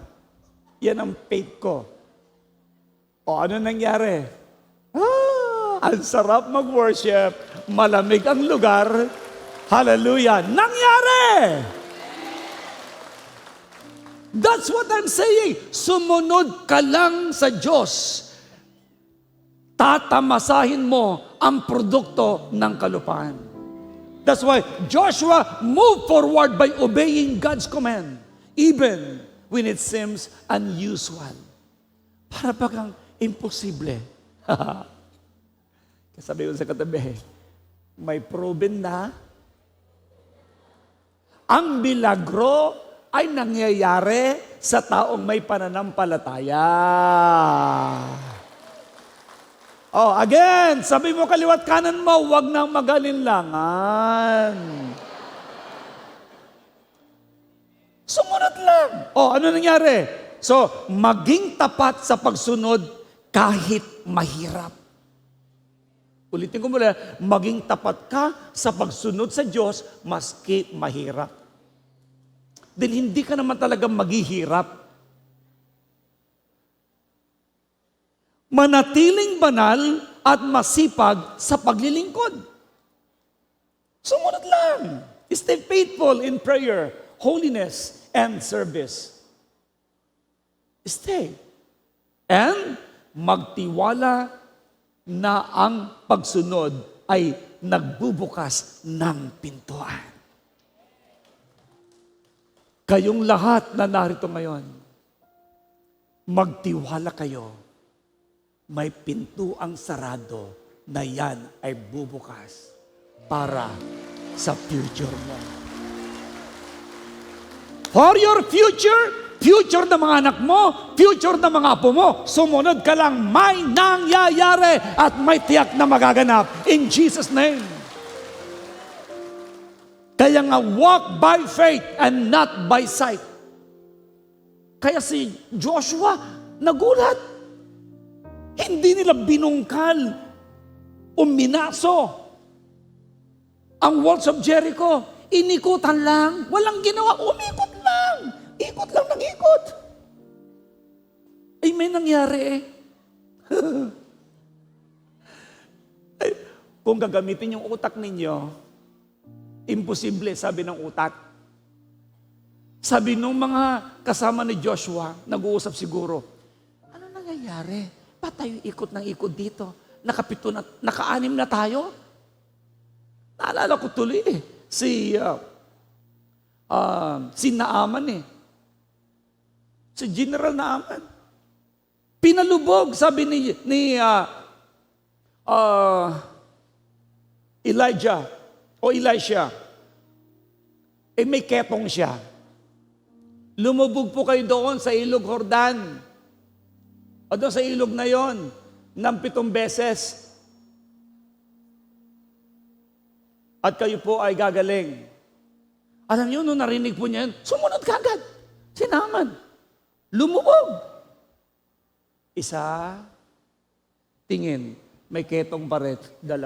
Yan ang faith ko. O ano nangyari? Ang sarap mag-worship. Malamig ang lugar. Hallelujah! Nangyari! That's what I'm saying. Sumunod ka lang sa Diyos. Tatamasahin mo ang produkto ng kalupaan. That's why Joshua moved forward by obeying God's command, even when it seems unusual. Para bagang imposible. Sabi ko sa katabi, may proven na ang milagro ay nangyayari sa taong may pananampalataya. Oh, again, sabi mo kaliwat kanan mo, huwag nang magalinlangan. Sumunod lang. Oh, ano nangyari? So, maging tapat sa pagsunod kahit mahirap. Ulitin ko mula, maging tapat ka sa pagsunod sa Diyos maski mahirap. Dahil hindi ka naman talaga maghihirap. Manatiling banal at masipag sa paglilingkod. Sumunod lang. Stay faithful in prayer, holiness, and service. Stay. And magtiwala na ang pagsunod ay nagbubukas ng pintuan. Kayong lahat na narito ngayon, magtiwala kayo. May pintuang sarado na yan ay bubukas para sa future mo. For your future, future ng mga anak mo, future ng mga apo mo, sumunod ka lang, may nangyayari at may tiyak na magaganap. In Jesus' name. Kaya nga, walk by faith and not by sight. Kaya si Joshua, nagulat. Hindi nila binungkal o minaso ang walls of Jericho. Inikutan lang. Walang ginawa. Umikot lang. Ikot lang ng ikot. Ay, may nangyari eh. Ay, kung gagamitin yung utak ninyo, imposible, sabi ng utak. Sabi nung mga kasama ni Joshua, nag-uusap siguro, ano nangyayari? Ba't tayo ikot ng ikot dito? Naka-anim na tayo? Naalala ko tuloy eh. Si Naaman eh. Si General Naaman. Pinalubog, sabi ni Elijah o Elisha. Eh may ketong siya. Lumubog po kayo doon sa ilog Jordan. O doon sa ilog na yon, ng 7 beses. At kayo po ay gagaling. Alam niyo, nung narinig po niya yun, sumunod ka agad. Sinaman. Lumubog. Isa, tingin, may ketong pa rin. 2,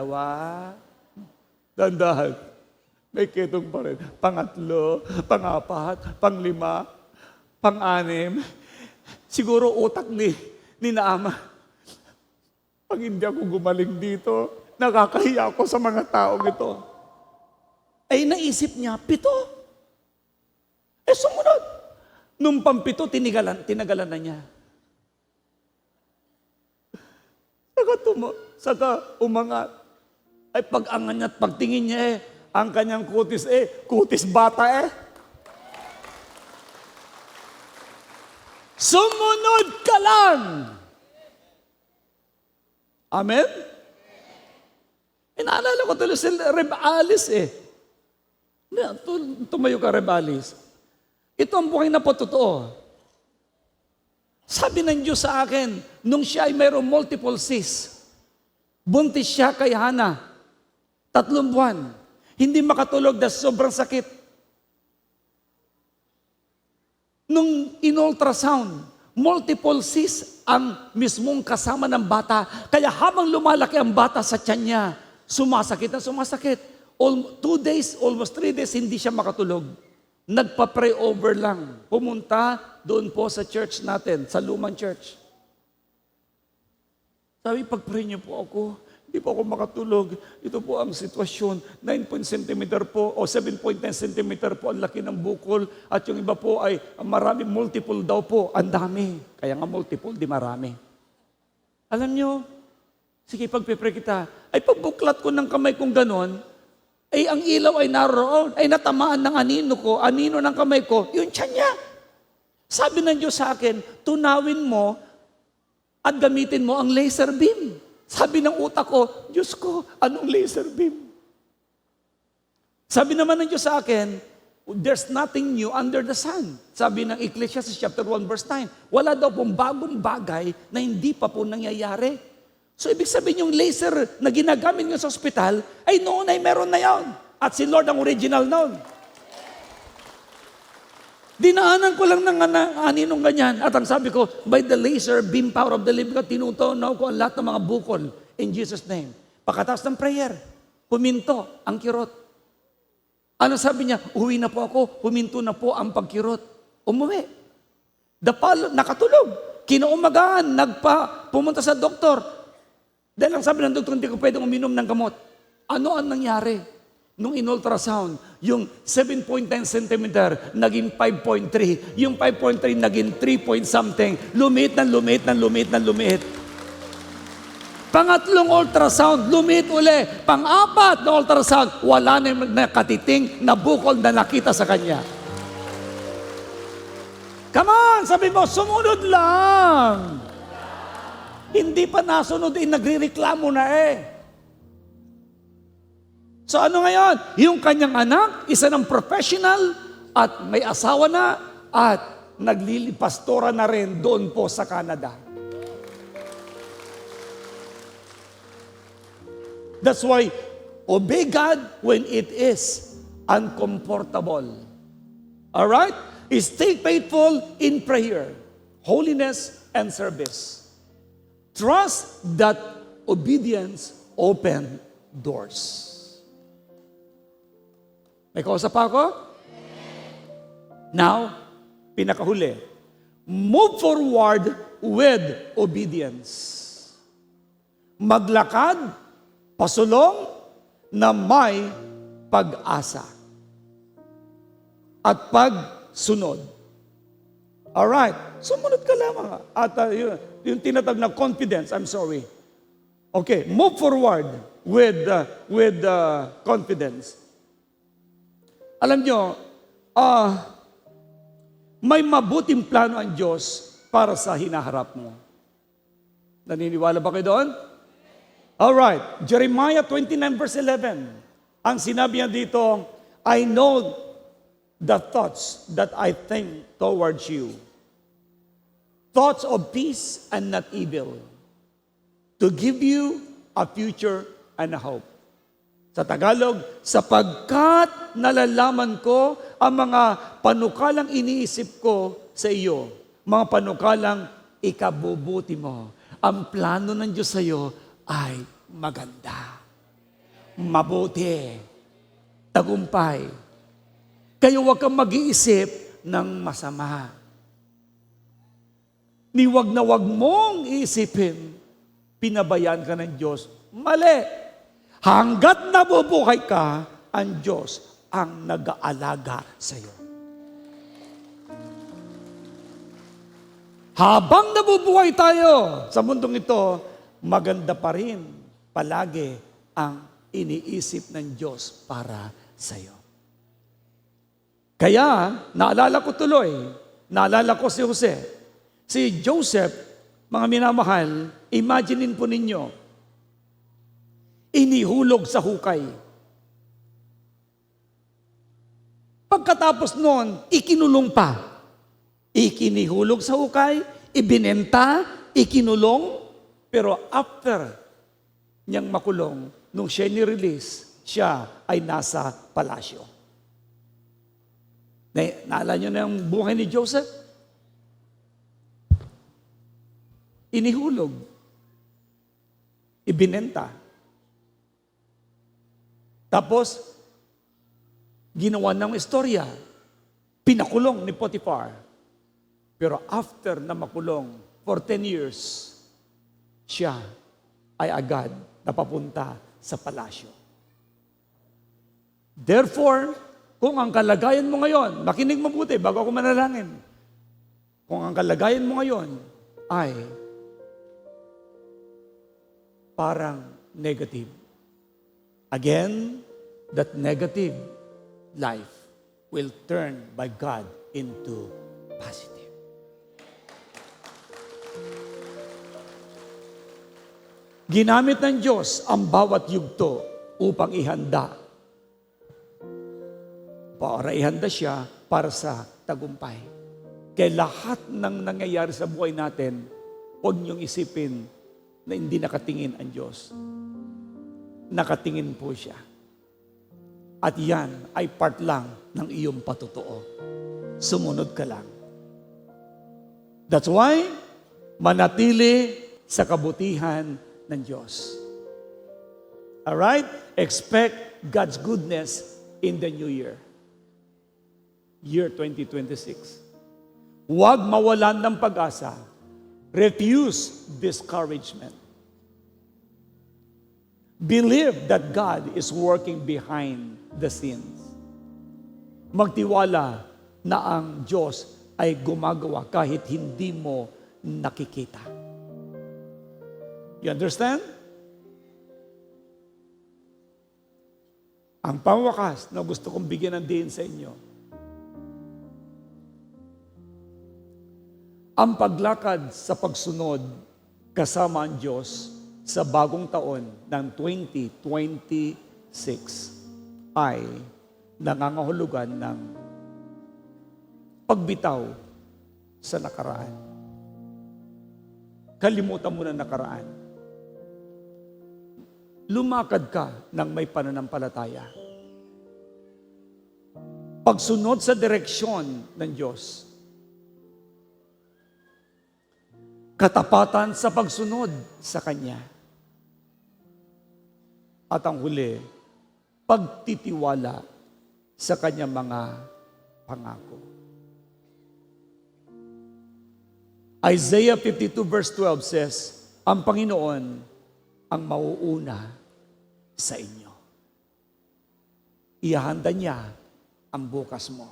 dandahan, may ketong pa rin. 3, 4, 5, 6, siguro utak ni Naaman. Pag hindi ako gumaling dito, nakakahiya ako sa mga taong ito. Ay naisip niya, 7. Eh sumunod. Nung 7, tinagalan na niya. Saka umangat. Ay pag-angan niya at pagtingin niya ang kanyang kutis bata eh. Sumunod ka lang. Amen? Inaalala ko tuloy si Reb Alice eh. Tumayo ka, Reb Alice. Ito ang buhay na po totoo. Sabi ng Diyos sa akin, nung siya ay mayroong multiple cysts, buntis siya kay Hana, 3 buwan, hindi makatulog dahil sobrang sakit. Nung in-ultrasound, multiple cysts ang mismong kasama ng bata. Kaya habang lumalaki ang bata sa tiyan niya, sumasakit na sumasakit. 2 days, almost 3 days, hindi siya makatulog. Nagpa-pray over lang. Pumunta doon po sa church natin, sa lumang church. Sabi, pag-pray niyo po ako, Hindi po ako makatulog. Ito po ang sitwasyon. 9 cm po o 7.9 cm po ang laki ng bukol. At yung iba po ay marami, multiple daw po. Ang dami. Kaya nga multiple, di marami. Alam nyo, sige, pagpipray kita, ay pagbuklat ko ng kamay kong ganon, ay ang ilaw ay naroon, ay natamaan ng anino ng kamay ko, yung tiyan niya. Sabi ng Diyos sa akin, tunawin mo at gamitin mo ang laser beam. Sabi ng utak ko, Diyos ko, anong laser beam? Sabi naman ng Diyos sa akin, there's nothing new under the sun. Sabi ng Ecclesiastes chapter 1 verse 9, wala daw pong bagong bagay na hindi pa po nangyayari. So ibig sabihin yung laser na ginagamit nga sa ospital, ay noon ay meron na yon. At si Lord ang original noon. Dinaanan ko lang ng aninong ganyan. At ang sabi ko, by the laser beam power of the living God, tinutunaw ko ang lahat ng mga bukol in Jesus' name. Pagkatapos ng prayer, huminto ang kirot. Ano sabi niya? Uwi na po ako, huminto na po ang pagkirot. Umuwi. Nakatulog. Kinaumagahan, pumunta sa doktor. Dahil ang sabi ng doktor, hindi ko pwedeng uminom ng gamot. Ano ang nangyari? Nung in-ultrasound, yung 7.9 cm naging 5.3. Yung 5.3 naging 3 point something. Lumit. Pangatlong ultrasound, lumit uli. Pang-apat na ultrasound, wala na nakatiting na bukol na nakita sa kanya. Come on, sabi mo, sumunod lang. Hindi pa nasunod, nagre-reklamo na eh. So ano ngayon? Yung kanyang anak, isa ng professional at may asawa na at naglilipastora na rin doon po sa Canada. That's why, obey God when it is uncomfortable. Alright? Stay faithful in prayer, holiness, and service. Trust that obedience open doors. May kausap pa ako? Now, pinakahuli. Move forward with obedience. Maglakad, pasulong, na may pag-asa. At pagsunod. Alright, sumunod ka lamang. At yung tinatawag na confidence, Okay, move forward with confidence. Alam nyo, may mabuting plano ang Diyos para sa hinaharap mo. Naniniwala ba kayo doon? Alright, Jeremiah 29 verse 11. Ang sinabi niya dito, I know the thoughts that I think towards you. Thoughts of peace and not evil. To give you a future and a hope. Sa Tagalog, sapagkat nalalaman ko ang mga panukalang iniisip ko sa iyo, mga panukalang ikabubuti mo. Ang plano ng Diyos sa iyo ay maganda, mabuti, tagumpay. Kaya huwag kang mag-iisip ng masama. Ni wag na wag mong iisipin, pinabayaan ka ng Diyos. Mali. Hanggat nabubuhay ka, ang Diyos ang nag-aalaga sa iyo. Habang nabubuhay tayo sa mundong ito, maganda pa rin palagi ang iniisip ng Diyos para sa iyo. Kaya, naalala ko si Jose. Si Joseph, mga minamahal, imaginein po ninyo, inihulog sa hukay. Pagkatapos noon, ikinulong pa. Ikinihulog sa hukay, ibinenta, ikinulong, pero after niyang makulong, nung siya ni-release, siya ay nasa palasyo. Naalala niyo na yung buhay ni Joseph? Inihulog. Ibinenta. Tapos, ginawa ng istorya, pinakulong ni Potiphar. Pero after na makulong for 10 years, siya ay agad na papunta sa palasyo. Therefore, kung ang kalagayan mo ngayon, makinig mabuti bago ako manalangin. Kung ang kalagayan mo ngayon ay parang negative. Again, that negative life will turn by God into positive. Ginamit ng Diyos ang bawat yugto upang ihanda. Para ihanda siya para sa tagumpay. Kaya lahat ng nangyayari sa buhay natin, huwag niyong isipin na hindi nakatingin ang Diyos. Nakatingin po siya. At yan ay part lang ng iyong patutuo. Sumunod ka lang. That's why, manatili sa kabutihan ng Diyos. Alright? Expect God's goodness in the new year. Year 2026. Huwag mawalan ng pag-asa. Refuse discouragement. Believe that God is working behind the scenes. Magtiwala na ang Diyos ay gumagawa kahit hindi mo nakikita. You understand? Ang pangwakas na gusto kong bigyan ng diin sa inyo, ang paglakad sa pagsunod kasama ang Diyos sa bagong taon ng 2026 ay nangangahulugan ng pagbitaw sa nakaraan. Kalimutan mo na nakaraan. Lumakad ka ng may pananampalataya. Pagsunod sa direksyon ng Diyos. Katapatan sa pagsunod sa Kanya. At ang huli, pagtitiwala sa Kanyang mga pangako. Isaiah 52 verse 12 says, ang Panginoon ang mauuna sa inyo. Ihanda niya ang bukas mo.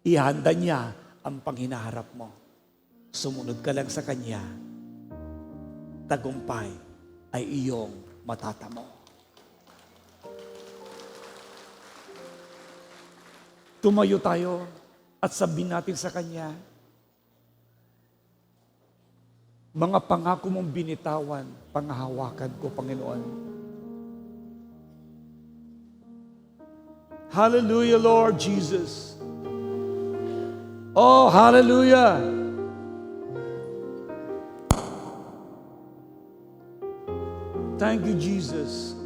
Ihanda niya ang panghinaharap mo. Sumunod ka lang sa Kanya. Tagumpay ay iyong matatamo. Tumayo tayo at sabihin natin sa Kanya, mga pangako mong binitawan, panghahawakan ko, Panginoon. Hallelujah, Lord Jesus. Oh, hallelujah. Thank you, Jesus.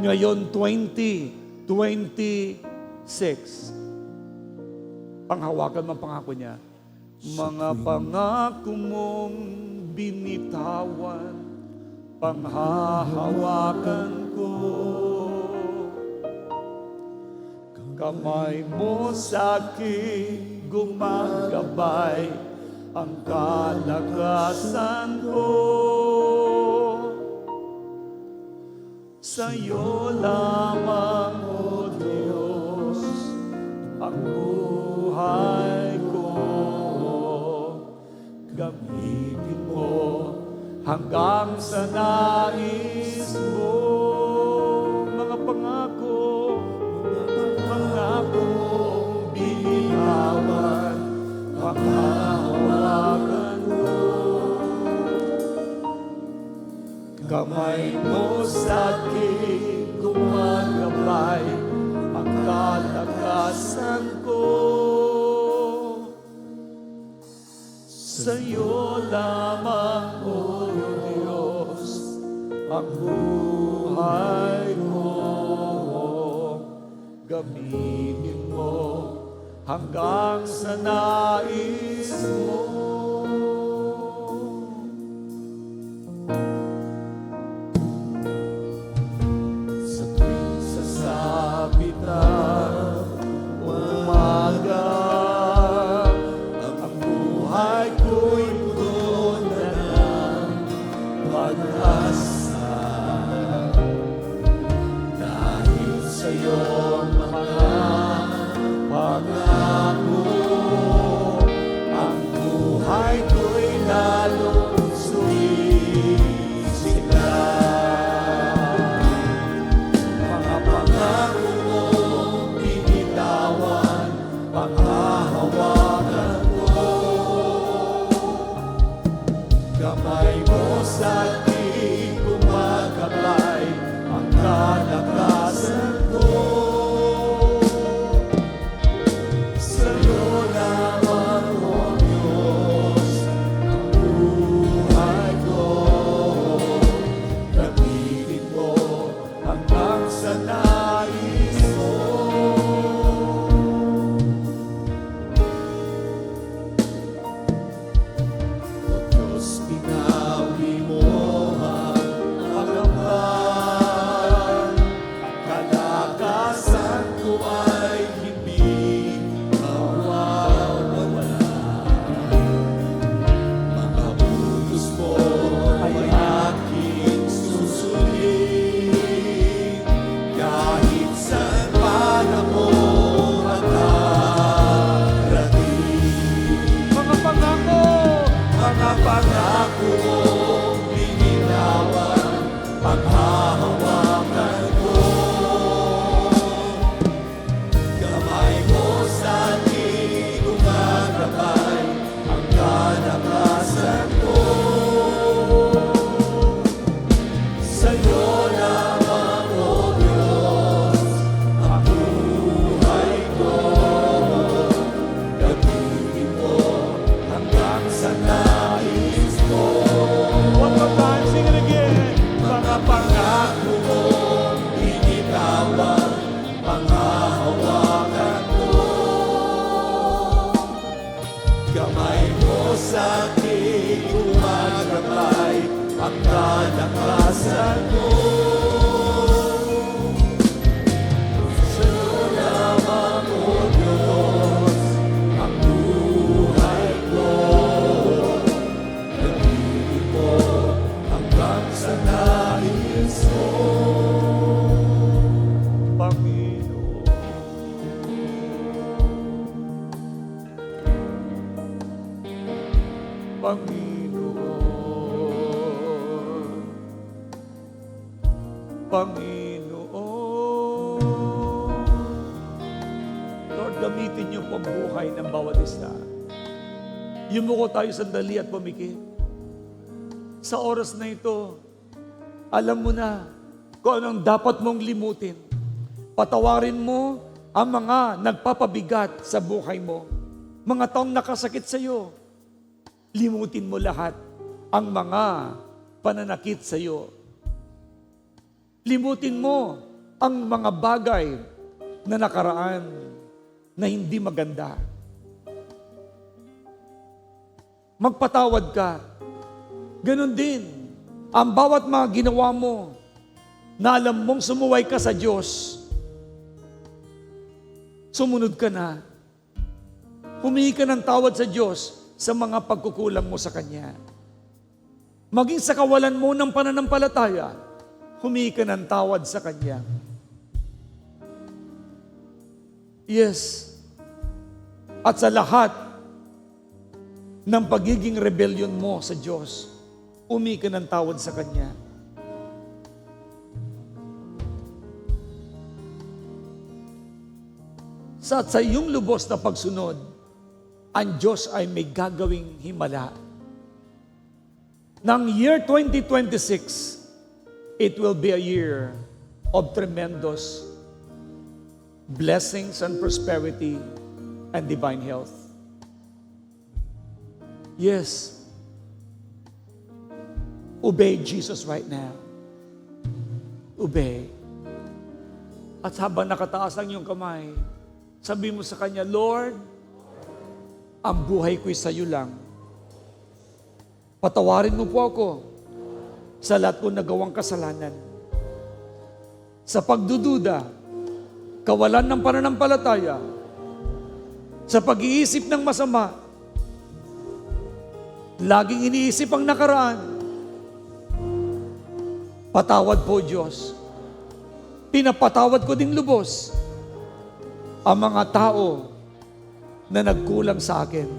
Ngayon, 2026, panghawakan mo ang pangako niya. Mga pangako mong binitawan, panghahawakan ko. Kamay mo sa akin gumagabay, ang kalakasan ko. Sa'yo lamang, O Diyos, ang buhay ko. Gamitin mo hanggang sa nais mo. Mga pangako mong binitawan, panghahawakan ko. Kamay mo sa akin gumagabay, ang kalakasan ko. Sa'yo lamang, O Diyos, ang buhay ko. Gamitin mo hanggang sa nais mo. Sa tuwing sasabitan, umaga, ang buhay ko'y puno na ng pag-asa. Kamay mo sa aking gumagabay, ang kalakasan ko. Sa'yo lamang, O Diyos, ang buhay ko. Gamitin mo hanggang sa nais mo. O Diyos, pinawi mo ang pangamba. Kalakasan ko ay hindi mawawala. Mga utos mo ay aking susundin. Kahit saan pa na mo makarating. Mga pangako, Mga pangako mong bininawan, paghahawakan ko. Kamay mo sa aking gumagabay, ang kalakasan ko. Sa'yo lamang, O Diyos, ang buhay ko. Gamitin mo hanggang sa nais mo. one more time, sing it again. Mga pangako mong binitawan, panghahawakan ko. Kamay mo sa aking gumagabay, ang kalakasan ko. Sa'yo lamang, O Diyos, ang buhay ko. Gamitin mo hanggang sa nais mo. Panginoon. Panginoon. Panginoon. Lord, gamitin niyo po ang buhay ng bawat isa. Yumuko tayo sandali at pumikit. Sa oras na ito, alam mo na kung anong dapat mong limutin. Patawarin mo ang mga nagpapabigat sa buhay mo. Mga taong nakasakit sa iyo. Limutin mo lahat ang mga pananakit sa iyo. Limutin mo ang mga bagay na nakaraan na hindi maganda. Magpatawad ka. Ganon din, ang bawat mga ginawa mo na alam mong sumuway ka sa Diyos, sumunod ka na. Humingi ka ng tawad sa Diyos sa mga pagkukulang mo sa Kanya. Maging sa kawalan mo ng pananampalataya, humingi ka ng tawad sa Kanya. Yes. At sa lahat ng pagiging rebellion mo sa Diyos, humingi ka ng tawad sa Kanya. Sa iyong lubos na pagsunod, ang Diyos ay may gagawing himala. Ng year 2026, it will be a year of tremendous blessings and prosperity and divine health. Yes. Obey Jesus right now. Obey. At habang nakataas ang iyong kamay, sabi mo sa Kanya, Lord, ang buhay ko'y sa iyo lang. Patawarin mo po ako sa lahat kong nagawang kasalanan. Sa pagdududa, kawalan ng pananampalataya, sa pag-iisip ng masama, laging iniisip ang nakaraan. Patawad po, Diyos. Pinapatawad ko ding lubos ang mga tao na nagkulang sa akin,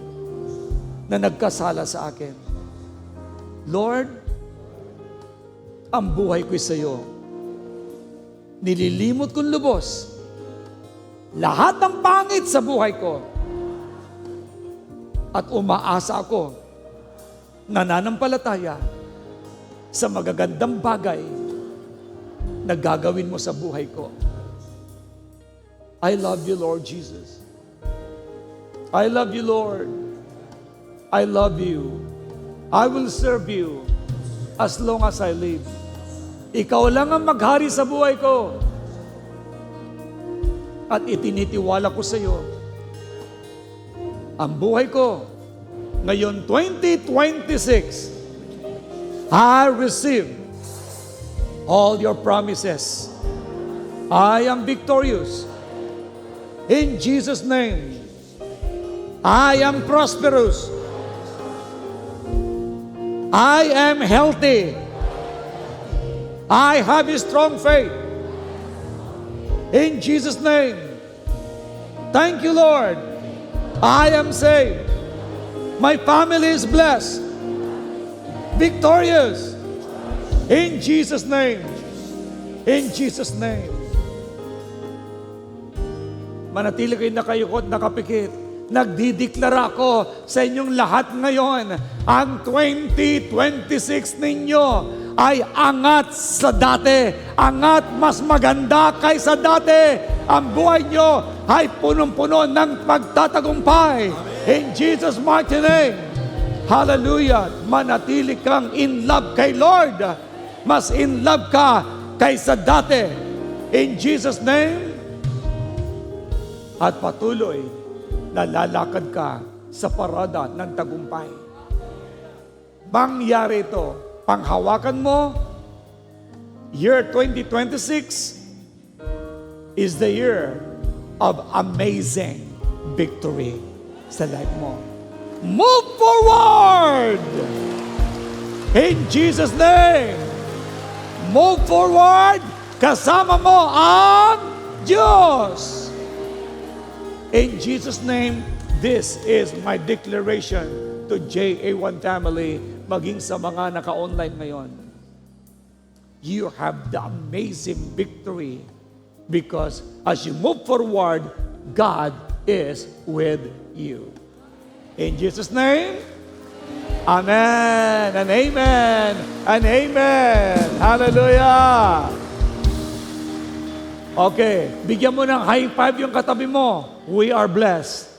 na nagkasala sa akin. Lord, ang buhay ko'y sa iyo. Nililimot kong lubos lahat ng pangit sa buhay ko at umaasa ako nananampalataya sa magagandang bagay na gagawin mo sa buhay ko. I love you, Lord Jesus. I love you, Lord. I love you. I will serve you as long as I live. Ikaw lang ang maghari sa buhay ko. At itinitiwala ko sa iyo ang buhay ko ngayon 2026. I receive all your promises. I am victorious. In Jesus' name, I am prosperous. I am healthy. I have a strong faith. In Jesus' name, thank you, Lord. I am saved. My family is blessed, victorious. In Jesus' name. In Jesus' name. Manatili kayo nakayukot, nakapikit. Nagdideklara ako sa inyong lahat ngayon, ang 2026 ninyo ay angat sa dati. Angat mas maganda kaysa dati. Ang buhay nyo ay punong-puno ng pagtatagumpay. In Jesus' mighty name. Hallelujah. Manatili kang in love kay Lord. Mas in love ka kaysa dati. In Jesus' name. At patuloy na lalakad ka sa parada ng tagumpay. Mangyari ito, panghawakan mo, year 2026 is the year of amazing victory sa life mo. Move forward! In Jesus' name, move forward, kasama mo ang Diyos. In Jesus' name, this is my declaration to JA1 family, maging sa mga naka-online ngayon. You have the amazing victory because as you move forward, God is with you. In Jesus' name, amen and amen and amen. Hallelujah. Okay, bigyan mo ng high five yung katabi mo. We are blessed.